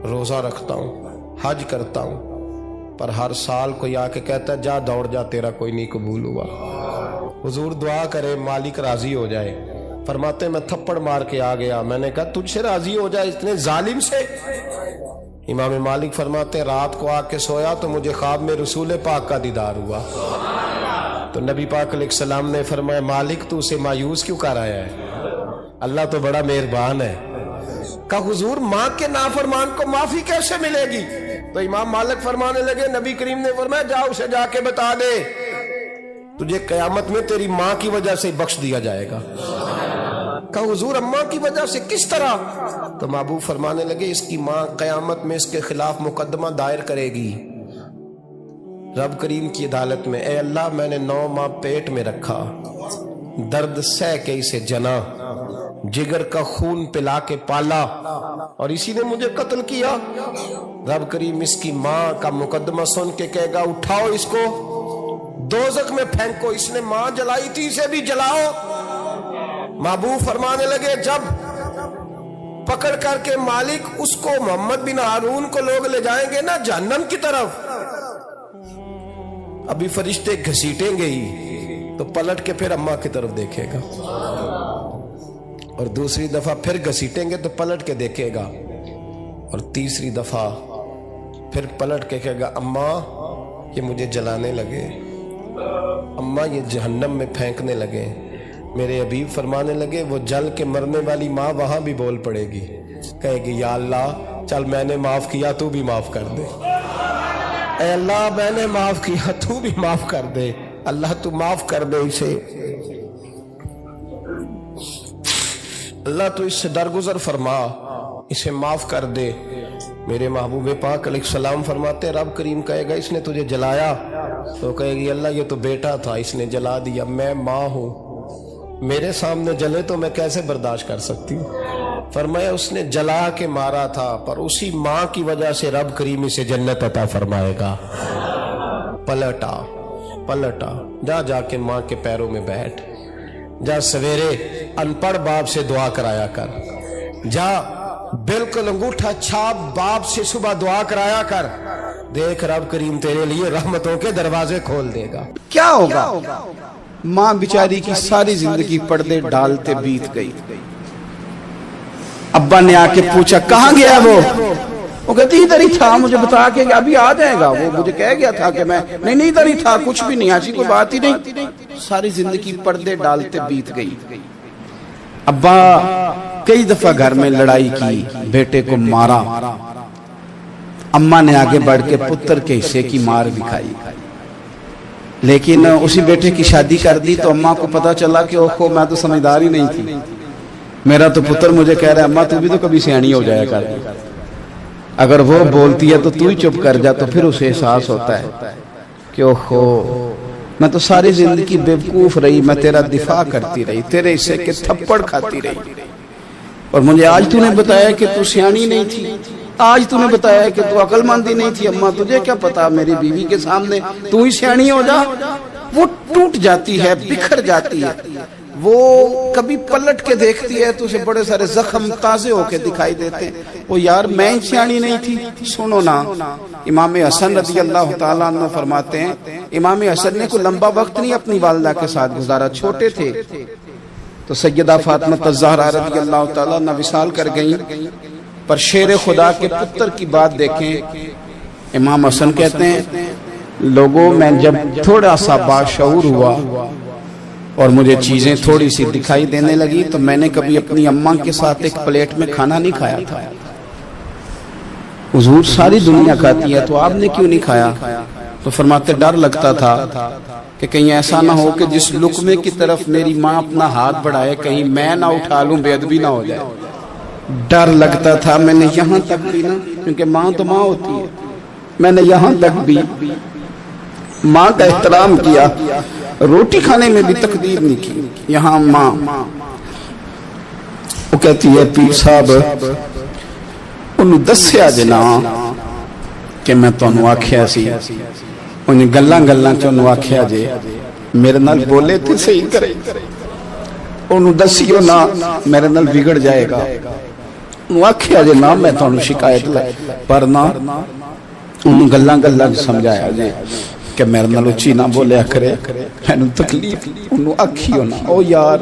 روزہ رکھتا ہوں، حج کرتا ہوں، پر ہر سال کوئی آ کے کہتا ہے جا دوڑ جا تیرا کوئی نہیں قبول ہوا۔ حضور دعا کرے مالک راضی ہو جائے۔ فرماتے میں تھپڑ مار کے آ گیا، میں نے کہا تجھ سے راضی ہو جائے اتنے ظالم سے؟ امام مالک فرماتے رات کو آ کے سویا تو مجھے خواب میں رسول پاک کا دیدار ہوا، تو نبی پاک علیہ السلام نے فرمایا مالک تو اسے مایوس کیوں کر آیا ہے؟ اللہ تو بڑا مہربان ہے۔ کہا حضور ماں کے نافرمان کو معافی کیسے ملے گی؟ تو امام مالک فرمانے لگے نبی کریم نے فرمایا جا اسے جا کے بتا دے تجھے قیامت میں تیری ماں کی وجہ سے بخش دیا جائے گا۔ کہا حضور اماں کی وجہ سے کس طرح؟ تو محبوب فرمانے لگے اس کی ماں قیامت میں اس کے خلاف مقدمہ دائر کرے گی رب کریم کی عدالت میں، اے اللہ میں نے 9 ماہ پیٹ میں رکھا، درد سہ کے اسے جنا، جگر کا خون پلا کے پالا اور اسی نے مجھے قتل کیا۔ رب کریم اس کی ماں کا مقدمہ سن کے کہے گا اٹھاؤ اس کو دوزخ میں پھینکو، اس نے ماں جلائی تھی اسے بھی جلاؤ۔ محبوب فرمانے لگے جب پکڑ کر کے مالک اس کو محمد بن ہارون کو لوگ لے جائیں گے نا جہنم کی طرف، ابھی فرشتے گھسیٹیں گے ہی تو پلٹ کے پھر اماں کی طرف دیکھے گا اور دوسری دفعہ پھر گھسیٹیں گے تو پلٹ کے دیکھے گا اور تیسری دفعہ پھر پلٹ کے کہے گا اماں یہ مجھے جلانے لگے، اماں یہ جہنم میں پھینکنے لگے۔ میرے حبیب فرمانے لگے وہ جل کے مرنے والی ماں وہاں بھی بول پڑے گی، کہے گی یا اللہ چل میں نے معاف کیا تو بھی معاف کر دے، اے اللہ میں نے معاف کیا تو بھی معاف کر دے، اللہ تو معاف کر دے اسے، اللہ تو اس سے درگزر فرما، اسے معاف کر دے۔ میرے محبوب پاک علیہ السلام فرماتے رب کریم کہے گا اس نے تجھے جلایا، تو کہے گی اللہ یہ تو بیٹا تھا اس نے جلا دیا، میں ماں ہوں میرے سامنے جلے تو میں کیسے برداشت کر سکتی ہوں؟ فرمایا اس نے جلا کے مارا تھا پر اسی ماں کی وجہ سے رب کریم اسے جنت عطا فرمائے گا۔ پلٹا جا کے ماں کے پیروں میں بیٹھ، جا سویرے ان پڑھ باپ سے دعا کرایا کر، جا بالکل انگوٹھا چھاپ باپ سے صبح دعا کرایا کر، دیکھ رب کریم تیرے لیے رحمتوں کے دروازے کھول دے گا۔ کیا ہوگا؟ ماں بیچاری کی ساری زندگی پردے ڈالتے بیت گئی۔ ابا نے آ کے پوچھا کہاں گیا وہ کہتی ادھر ہی تھا، مجھے بتا کے ابھی آ جائے گا، وہ مجھے کہہ گیا تھا کہ میں نہیں ادھر ہی تھا، کچھ بھی نہیں، ایسی کوئی بات ہی نہیں۔ ساری زندگی پردے ڈالتے بیت گئی۔ ابا کئی دفعہ گھر میں لڑائی کی، بیٹے کو مارا، اماں نے آگے بڑھ کے پتر کے حصے کی مار دکھائی، لیکن اسی بیٹے کی شادی کر دی تو اماں کو پتا چلا کہ اوہو میں تو سمجھدار ہی نہیں تھی، میرا تو پتر مجھے کہہ رہا ہے اماں تو بھی تو کبھی سیانی ہو جایا کر، اگر وہ بولتی ہے تو تو ہی چپ کر جا، تو پھر اسے احساس ہوتا ہے کہ اوہو میں تو ساری زندگی بیوقوف رہی، میں تیرا دفاع کرتی رہی، تیرے حصے کے تھپڑ کھاتی رہی، اور مجھے آج تو نے بتایا کہ تو سیانی نہیں تھی، آج تو نے بتایا کہ تو عقل مندی نہیں تھی، اماں تجھے کیا پتا، میری بیوی کے سامنے تو ہی سیانی ہو جا۔ وہ ٹوٹ جاتی ہے، بکھر جاتی ہے، وہ کبھی پلٹ کے دیکھتی ہے تو اسے بڑے سارے زخم تازے ہو کے دکھائی دیتے ہیں، وہ یار میں سیانی نہیں تھی۔ سنو نا، امام حسن رضی اللہ تعالیٰ عنہ فرماتے ہیں امام حسن نے کوئی لمبا وقت نہیں اپنی والدہ کے ساتھ گزارا، چھوٹے تھے تو سیدہ فاطمہ الزہرا رضی اللہ تعالیٰ عنہ وصال کر گئیں، پر شیر خدا کے پتر کی بات دیکھیں، امام حسن کہتے ہیں لوگوں میں جب تھوڑا سا باشعور ہوا اور مجھے چیزیں تھوڑی سی دکھائی دینے لگی تو میں نے کبھی اپنی اماں کے ساتھ ایک پلیٹ میں کھانا نہیں کھایا تھا۔ حضور ساری دنیا کھاتی ہے تو آپ نے کیوں نہیں کھایا؟ تو فرماتے ڈر لگتا تھا کہ کہیں ایسا نہ ہو کہ جس لقمے کی طرف میری ماں اپنا ہاتھ بڑھائے کہیں میں نہ اٹھا لوں، بے ادبی نہ ہو جائے، ڈر لگتا تھا۔ میں نے یہاں تک بھی نا، کیونکہ ماں تو ماں ہوتی ہے، میں نے یہاں تک بھی ماں کا احترام کیا، روٹی کھانے میں بھی تقدیر نہیں کی۔ یہاں ماں وہ کہتی ہے پیر صاحب انہوں دسیا جنا کہ میں تانوں آکھیا سی، انہیں گلاں چانوں آکھیا جے میرے نال بولے تے صحیح کرے، انہوں دسیو نا میرے نال بگڑ جائے گا، انہوں آکھیا جے نا میں تانوں شکایت لائے، پر نا انہوں گلاں سمجھایا جے کہ میرے نال اچھی نہ بولیا کرے، میں تکلیف انہوں آکھیو نا۔ او یار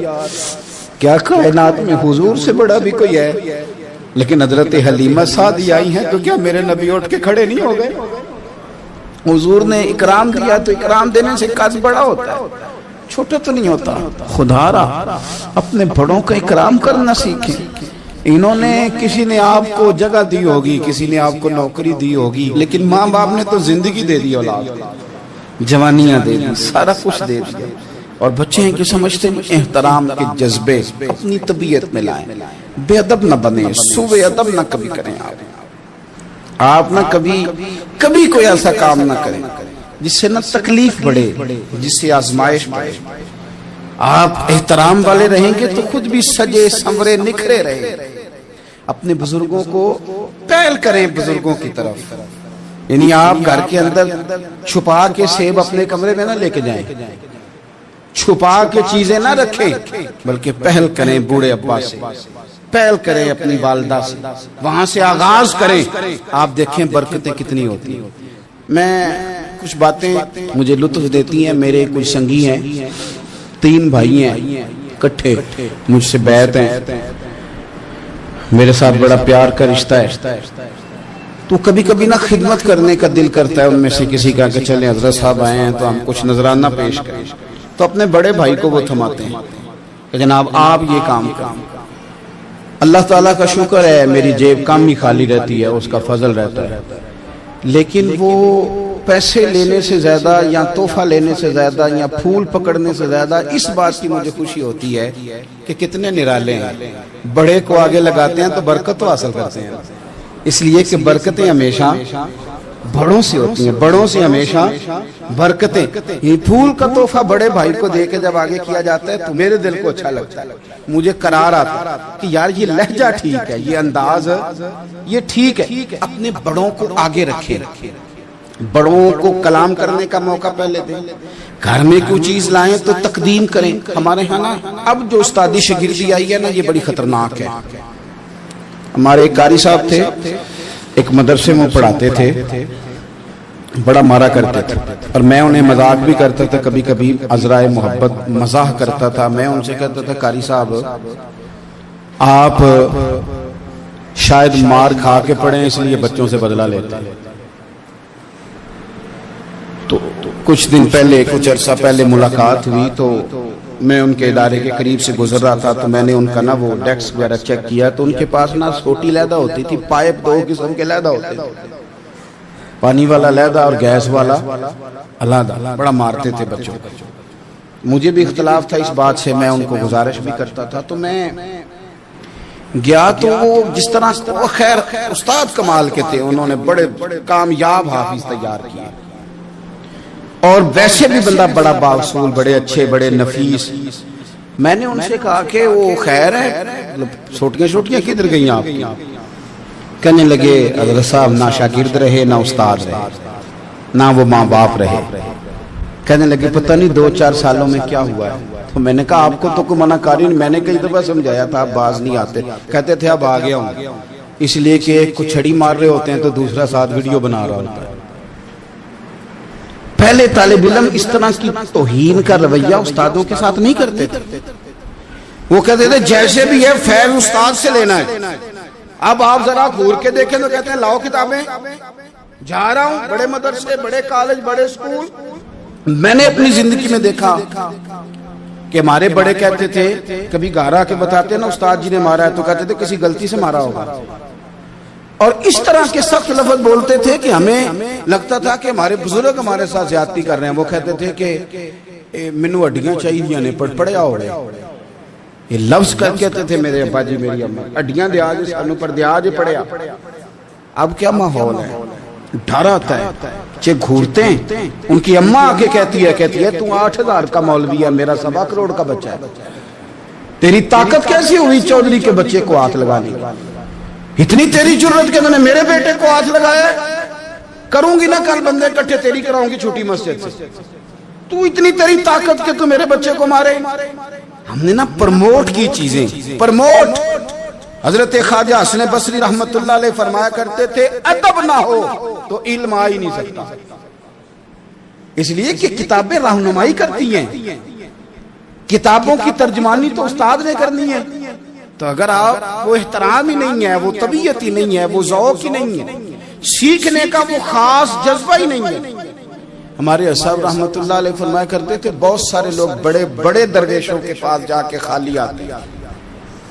کیا کائنات میں حضور سے بڑا بھی کوئی ہے؟ لیکن حضرت حلیمہ سعدی آئی ہیں تو کیا میرے نبی اٹھ کے کھڑے نہیں ہو گئے؟ حضور نے اکرام دیا تو اکرام دینے سے قد بڑا ہوتا ہے، چھوٹا تو نہیں ہوتا۔ خدا را اپنے بڑوں کا اکرام کرنا سیکھیں، انہوں نے کسی نے آپ کو جگہ دی ہوگی, کسی نے آپ کو نوکری دی ہوگی, لیکن ماں باپ نے تو زندگی دے دی اولاد کو, جوانیاں دے دی, سارا کچھ دے دیا. اور بچے ہیں کہ سمجھتے ہیں احترام کے جذبے اپنی طبیعت میں لائیں, بے ادب نہ بنیں, سوء ادب نہ کبھی کریں. آپ نہ کبھی کوئی ایسا کام نہ کریں جس سے نہ تکلیف بڑھے, جس سے آزمائش بڑھے. آپ احترام والے رہیں گے تو خود بھی سجے سنورے نکھرے رہے. اپنے بزرگوں کو پہل کریں بزرگوں کی طرف, یعنی آپ گھر کے اندر چھپا کے سیب اپنے کمرے میں نہ لے کے جائیں, چھپا کے چیزیں نہ رکھیں, بلکہ پہل کریں بوڑھے ابا سے, پہل کریں اپنی والدہ سے, وہاں سے آغاز کریں. آپ دیکھیں برکتیں کتنی ہوتی ہیں. میں کچھ باتیں مجھے لطف دیتی ہیں. میرے کچھ سنگی ہیں, 3 بھائی ہیں کٹھے, مجھ سے بیعت ہیں, میرے ساتھ بڑا پیار کا رشتہ ہے. تو کبھی کبھی نہ خدمت کرنے کا دل کرتا ہے ان میں سے کسی کا, کہ چلیں حضرت صاحب آئے ہیں تو ہم کچھ نذرانہ پیش کریں. تو اپنے بڑے بھائی کو وہ تھماتے ہیں کہ جناب آپ یہ کام کریں. اللہ تعالیٰ کا شکر ہے میری جیب کم ہی خالی رہتی ہے, اس کا فضل رہتا ہے, لیکن وہ پیسے لینے سے زیادہ یا تحفہ لینے سے زیادہ یا پھول پکڑنے سے زیادہ اس بات کی مجھے خوشی ہوتی ہے کہ کتنے نرالے ہیں. بڑے کو آگے لگاتے ہیں تو برکت تو حاصل کرتے ہیں, اس لیے کہ برکتیں ہمیشہ بڑوں سے ہوتی ہیں, بڑوں سے ہمیشہ برکتیں. یہ پھول کا تحفہ بڑے بھائی کو دے کے جب آگے کیا جاتا ہے تو میرے دل کو اچھا لگتا ہے, مجھے قرار آتا ہے کہ یار یہ لہجہ ٹھیک ہے, یہ انداز یہ ٹھیک ہے. اپنے بڑوں کو آگے رکھیں, بڑوں کو کلام کرنے کا موقع پہلے دیں. گھر میں کوئی چیز لائیں تو تقدیم کریں. ہمارے ہاں نا اب جو استادی شاگردی آئی ہے نا, یہ بڑی خطرناک ہے. ہمارے ایک قاری صاحب تھے, ایک مدرسے میں پڑھاتے تھے, بڑا مارا کرتے تھے, اور میں انہیں مذاق بھی کرتا تھا, کبھی کبھی عذرائے محبت مزاح کرتا تھا. میں ان سے کہتا تھا قاری صاحب آپ شاید مار کھا کے پڑھیں اس لیے بچوں سے بدلہ لیتے ہیں. تو کچھ دن پہلے, کچھ عرصہ پہلے ملاقات ہوئی تو میں ان کے ادارے کے قریب سے گزر رہا تھا, تو میں نے ان کا نا وہ ڈیسک وغیرہ چیک کیا تو ان کے پاس نا سوٹی لیدہ ہوتی تھی, پائپ 2 قسم کے لیدہ ہوتے تھے, پانی والا لیدہ اور گیس والا علیحدہ. بڑا مارتے تھے بچوں کو. مجھے بھی اختلاف تھا اس بات سے, میں ان کو گزارش بھی کرتا تھا. تو میں گیا تو وہ جس طرح وہ خیر استاد کمال کے تھے, انہوں نے بڑے کامیاب حافظ تیار کیے, اور ویسے بھی بندہ بڑا باوصول, بڑے اچھے, بڑے نفیس. میں نے ان سے کہا کہ وہ خیر ہے, چھوٹیاں کدھر گئیں آپ کی؟ کہنے لگے حضرت صاحب نہ شاگرد رہے, نہ استاد رہے, نہ وہ ماں باپ رہے. کہنے لگے پتہ نہیں 2-4 سالوں میں کیا ہوا ہے. تو میں نے کہا آپ کو تو کوئی منع کاری نہیں, میں نے کئی دفعہ سمجھایا تھا, آپ باز نہیں آتے. کہتے تھے اب آ گیا ہوں, اس لیے کہ ایک کو چھڑی مار رہے ہوتے ہیں تو دوسرا ساتھ ویڈیو بنا رہا ہوتا ہے. پہلے طالب علم اس طرح کی توہین کا رویہ استادوں کے ساتھ نہیں کرتے تھے. وہ کہتے تھے جیسے بھی ہے فیض استاد سے لینا ہے. اب آپ ذرا گھور کے دیکھیں تو کہتے ہیں لاؤ کتابیں, جا رہا ہوں بڑے مدرسے, بڑے کالج, بڑے اسکول. میں نے اپنی زندگی میں دیکھا کہ ہمارے بڑے کہتے تھے, کبھی گارا کے بتاتے نا استاد جی نے مارا ہے تو کہتے تھے کسی غلطی سے مارا ہوگا, اور اس طرح کے سخت لفظ بولتے تھے کہ ہمیں لگتا تھا کہ ہمارے بزرگ ہمارے ساتھ زیادتی کر رہے ہیں. وہ کہتے تھے کہ منو ہڈیاں چاہیے نے پڑھیا ہو رہے, یہ لفظ کہتے تھے میرے ابا جی میری اماں, ہڈیاں دے آج سانو پر دے آج پڑھیا. اب کیا ماحول ہے, ڈر آتا ہے. چے گھورتے ہیں, ان کی اماں آگے کہتی ہے تو 8,000 کا مولوی ہے, میرا 1.25 کروڑ کا بچہ ہے, تیری طاقت کیسی ہوئی چودھری کے بچے کو ہاتھ لگانے, اتنی تیری جرت کہ میں نے میرے بیٹے کو ہاتھ لگایا, کروں گی نہ کل بندے کٹھے تیری کراؤں گی چھوٹی مسجد سے, تو اتنی تیری طاقت کہ تو میرے بچے کو مارے. ہم نے نا پرموٹ کی چیزیں, پرموٹ. حضرت خواجہ حسن بصری رحمت اللہ علیہ فرمایا کرتے تھے ادب نہ ہو تو علم آ ہی نہیں سکتا, اس لیے کہ کتابیں رہنمائی کرتی ہیں, کتابوں کی ترجمانی تو استاد نے کرنی ہے. تو اگر آپ وہ احترام ہی نہیں ہے, وہ طبیعت ہی نہیں ہے, وہ ذوق ہی نہیں ہے, سیکھنے کا وہ خاص جذبہ ہی نہیں ہے. ہمارے اصحاب رحمت اللہ علیہ فرمایا کرتے تھے بہت سارے لوگ بڑے بڑے درویشوں کے پاس جا کے خالی آتے ہیں,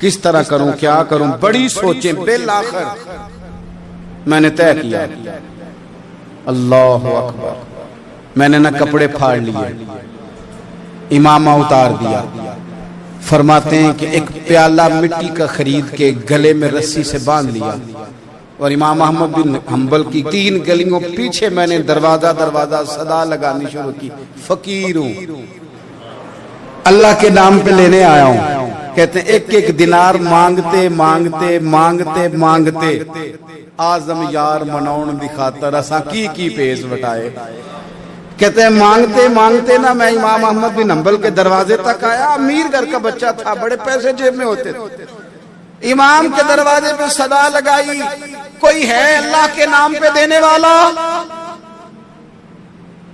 کس طرح کروں کیا کروں، بڑی سوچیں، بالآخر میں نے طے کیا، اللہ اکبر، میں نے نہ کپڑے پھاڑ لیے، امامہ اتار دیا۔ فرماتے ہیں کہ ایک پیالہ مٹی کا خرید کے گلے میں رسی سے باندھ لیا، اور امام احمد بن حنبل کی 3 گلیوں پیچھے میں نے دروازہ دروازہ صدا لگانی شروع کی، فقیر ہوں، اللہ کے نام پہ لینے آیا ہوں۔ کہتے ہیں ایک ایک دینار مانگتے مانگتے مانگتے مانگتے آزم یار مناؤن دکھاتا رسا کی پیس بٹائے۔ کہتے ہیں مانگتے مانگتے نا میں امام احمد بن حنبل کے دروازے تک آیا، امیر گھر کا بچہ تھا، بڑے پیسے جیب میں ہوتے تھے۔ امام کے دروازے پہ صدا لگائی، کوئی ہے اللہ کے نام پہ دینے والا؟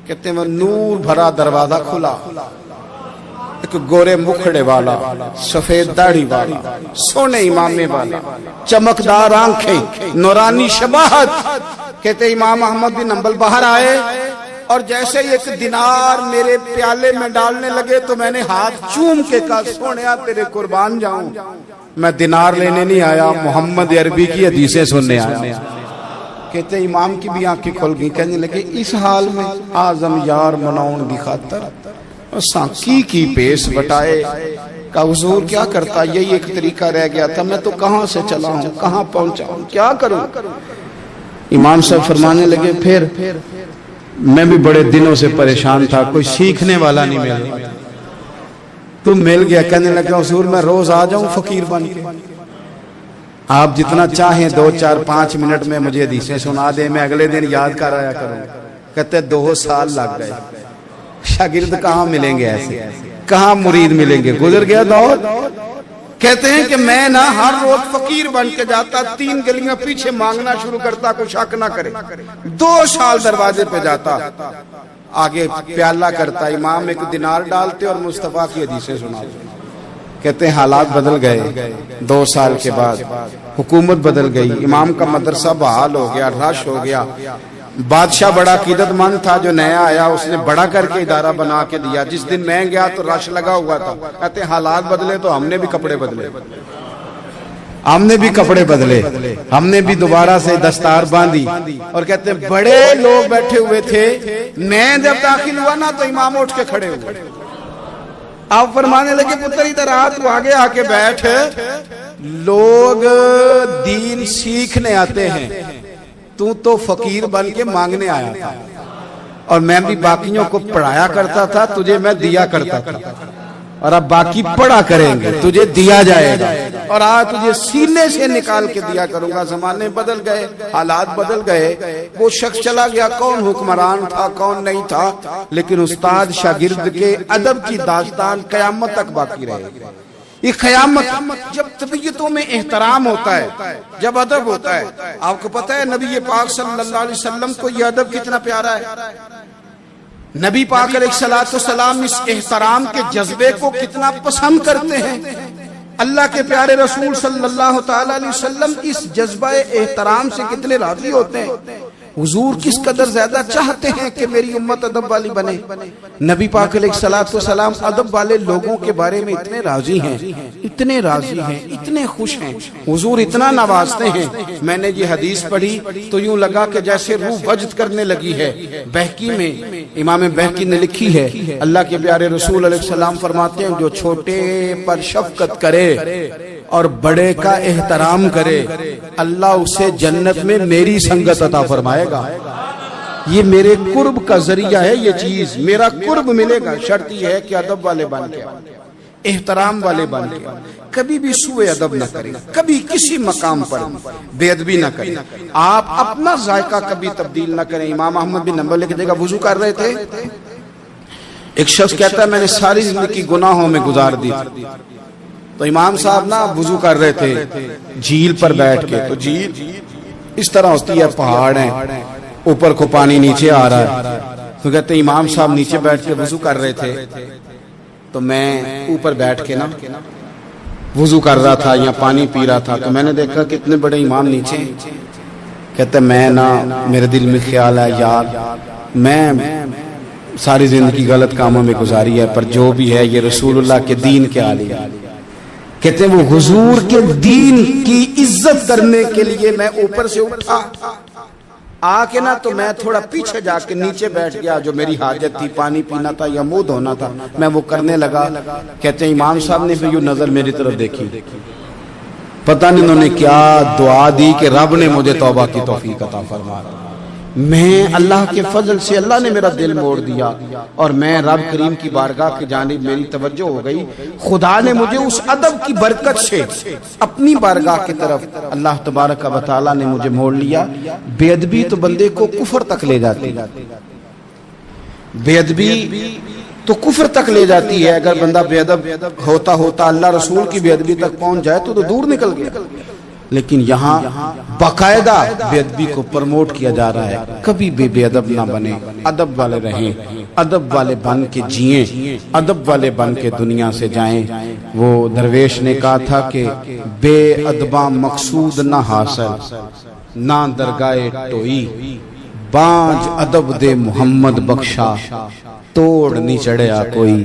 کہتے ہیں وہ نور بھرا دروازہ کھلا، ایک گورے مکھڑے والا، سفید داڑھی والا، سونے امامے والا، چمکدار آنکھیں، نورانی شباہت۔ کہتے امام احمد بن حنبل باہر آئے، اور جیسے ایک دینار میرے پیالے میں ڈالنے لگے تو میں نے ہاتھ چوم کے کہا سونیا تیرے قربان جاؤں، میں دینار لینے نہیں آیا، محمد عربی کی حدیثیں سننے آیا۔ کہتے امام کی بھی آنکھیں کھل گئی، کہنے لگے اس حال میں آزم یار مناؤن دی خاطر سانکی کی پیس بٹائے۔ کہا حضور کیا کرتا، یہی ایک طریقہ رہ گیا تھا، میں تو کہاں سے چلا ہوں، کہاں پہنچا ہوں، کیا کروں؟ امام صاحب فرمانے لگے پھر میں بھی بڑے دنوں سے پریشان تھا، کوئی سیکھنے والا نہیں ملا، تم مل گیا۔ کہنے لگا حضور میں روز آ جاؤں فقیر بن کے، آپ جتنا چاہیں 2 4 5 منٹ میں مجھے حدیثیں سنا دیں، میں اگلے دن یاد کر آیا کروں۔ کہتے 2 سال لگ گئے، شاگرد کہاں ملیں گے ایسے، کہاں مرید ملیں گے، گزر گیا دور۔ کہتے ہیں کہ میں نہ ہر روز فقیر بن کے جاتا، 3 گلیاں پیچھے مانگنا شروع کرتا، کوئی شک نہ کرے۔ 2 سال دروازے پہ جاتا، آگے پیالہ کرتا، امام ایک دینار ڈالتے اور مصطفیٰ کی حدیثیں سناتے۔ کہتے ہیں حالات بدل گئے، 2 سال کے بعد حکومت بدل گئی، امام کا مدرسہ بحال ہو گیا، رش ہو گیا۔ بادشاہ بڑا عقیدت مند تھا، جو نیا آیا اس نے بڑا کر کے ادارہ بنا کے دیا۔ جس دن میں گیا تو رش لگا ہوا تھا۔ کہتے ہیں حالات بدلے تو ہم نے بھی کپڑے بدلے، ہم نے بھی کپڑے بدلے، ہم نے بھی دوبارہ سے دستار باندھی، اور کہتے ہیں بڑے لوگ بیٹھے ہوئے تھے، میں جب داخل ہوا نا تو امام اٹھ کے کھڑے ہوئے۔ آپ فرمانے لگے پتر ادھر آ، تو آگے آ کے بیٹھ، لوگ دین سیکھنے آتے ہیں، تو فقیر بن کے مانگنے آیا تھا، اور میں بھی باقیوں کو پڑھایا کرتا تھا، تجھے میں دیا کرتا تھا، اور اب باقی پڑھا کریں گے، تجھے دیا جائے گا، اور آج تجھے سینے سے نکال کے دیا کروں گا۔ زمانے بدل گئے، حالات بدل گئے، وہ شخص چلا گیا، کون حکمران تھا کون نہیں تھا، لیکن استاد شاگرد کے ادب کی داستان قیامت تک باقی رہے گی۔ یہ قیامت، جب طبیعتوں میں احترام ہوتا ہے، جب ادب ہوتا ہے۔ آپ کو پتہ ہے نبی پاک صلی اللہ علیہ وسلم کو یہ ادب کتنا پیارا ہے، نبی پاک علیہ الصلوۃ والسلام اس احترام کے جذبے کو کتنا پسند کرتے ہیں۔ اللہ کے پیارے رسول صلی اللہ تعالی علیہ وسلم اس جذبہ احترام سے کتنے راضی ہوتے ہیں۔ حضور کس قدر زیادہ چاہتے ہیں کہ میری امت ادب والی بنے۔ نبی پاک علیہ الصلوۃ والسلام ادب والے لوگوں کے بارے میں اتنے راضی ہیں، اتنے راضی ہیں، اتنے خوش ہیں، حضور اتنا نوازتے ہیں۔ میں نے یہ حدیث پڑھی تو یوں لگا کہ جیسے روح وجد کرنے لگی ہے۔ بہقی میں امام بہقی نے لکھی ہے، اللہ کے پیارے رسول علیہ السلام فرماتے ہیں جو چھوٹے پر شفقت کرے اور بڑے کا احترام کرے، اللہ اسے جنت میں میری سنگت عطا فرمائے گا۔ یہ میرے قرب کا ذریعہ ہے، یہ چیز میرا قرب ملے گا۔ شرط یہ ہے کہ ادب والے بن کے، احترام والے بن کے، کبھی بھی سوء ادب نہ کریں، کبھی کسی مقام پر بے ادبی نہ کریں، آپ اپنا ذائقہ کبھی تبدیل نہ کریں۔ امام احمد بن حنبل ایک جگہ وضو کر رہے تھے، ایک شخص کہتا ہے میں نے ساری زندگی گناہوں میں گزار دی، تو امام صاحب نا وضو کر رہے تھے جھیل پر بیٹھ کے، تو جھیل اس طرح ہوتی ہے، پہاڑ ہیں، اوپر کو پانی نیچے آ رہا ہے، تو کہتے ہیں امام صاحب نیچے بیٹھ کے وضو کر رہے تھے، تو میں اوپر بیٹھ کے نا وضو کر رہا تھا یا پانی پی رہا تھا، تو میں نے دیکھا کہ اتنے بڑے امام نیچے ہیں۔ کہتے ہیں میں نا میرے دل میں خیال ہے یار میں ساری زندگی غلط کاموں میں گزاری ہے، پر جو بھی ہے یہ رسول اللہ کے دین کے عالی ہے۔ کہتے ہیں وہ حضور کے دین کی عزت کرنے کے لیے میں اوپر سے اٹھا آ کے نا تو میں تھوڑا پیچھے جا کے نیچے بیٹھ گیا، جو میری حاجت تھی پانی پینا تھا یا منہ دھونا تھا میں وہ کرنے لگا۔ کہتے ہیں امام صاحب نے بھی یوں نظر میری طرف دیکھی، پتہ نہیں انہوں نے کیا دعا دی کہ رب نے مجھے توبہ کی توفیق عطا فرما۔ میں اللہ کے فضل سے اللہ نے میرا دل موڑ دیا اور میں رب کریم کی بارگاہ کی جانب میری توجہ ہو گئی، خدا نے مجھے اس ادب کی برکت سے اپنی بارگاہ کی طرف اللہ تبارک و تعالی نے مجھے موڑ لیا۔ بے ادبی تو بندے کو کفر تک لے جاتی، بے ادبی تو کفر تک لے جاتی ہے۔ اگر بندہ بے ادب ہوتا ہوتا اللہ رسول کی بے ادبی تک پہنچ جائے تو دور نکل گیا، لیکن یہاں باقاعدہ بے ادبی کو پروموٹ کیا جا رہا ہے۔ کبھی بھی بے ادب نہ بنے، ادب والے رہیں، ادب والے بن کے جئیں، ادب والے بن کے دنیا سے جائیں۔ وہ درویش نے کہا تھا کہ بے ادباں مقصود نہ حاصل، نہ درگاہ ٹوئی، بانج ادب دے محمد بخشا، توڑ نہیں چڑھیا کوئی۔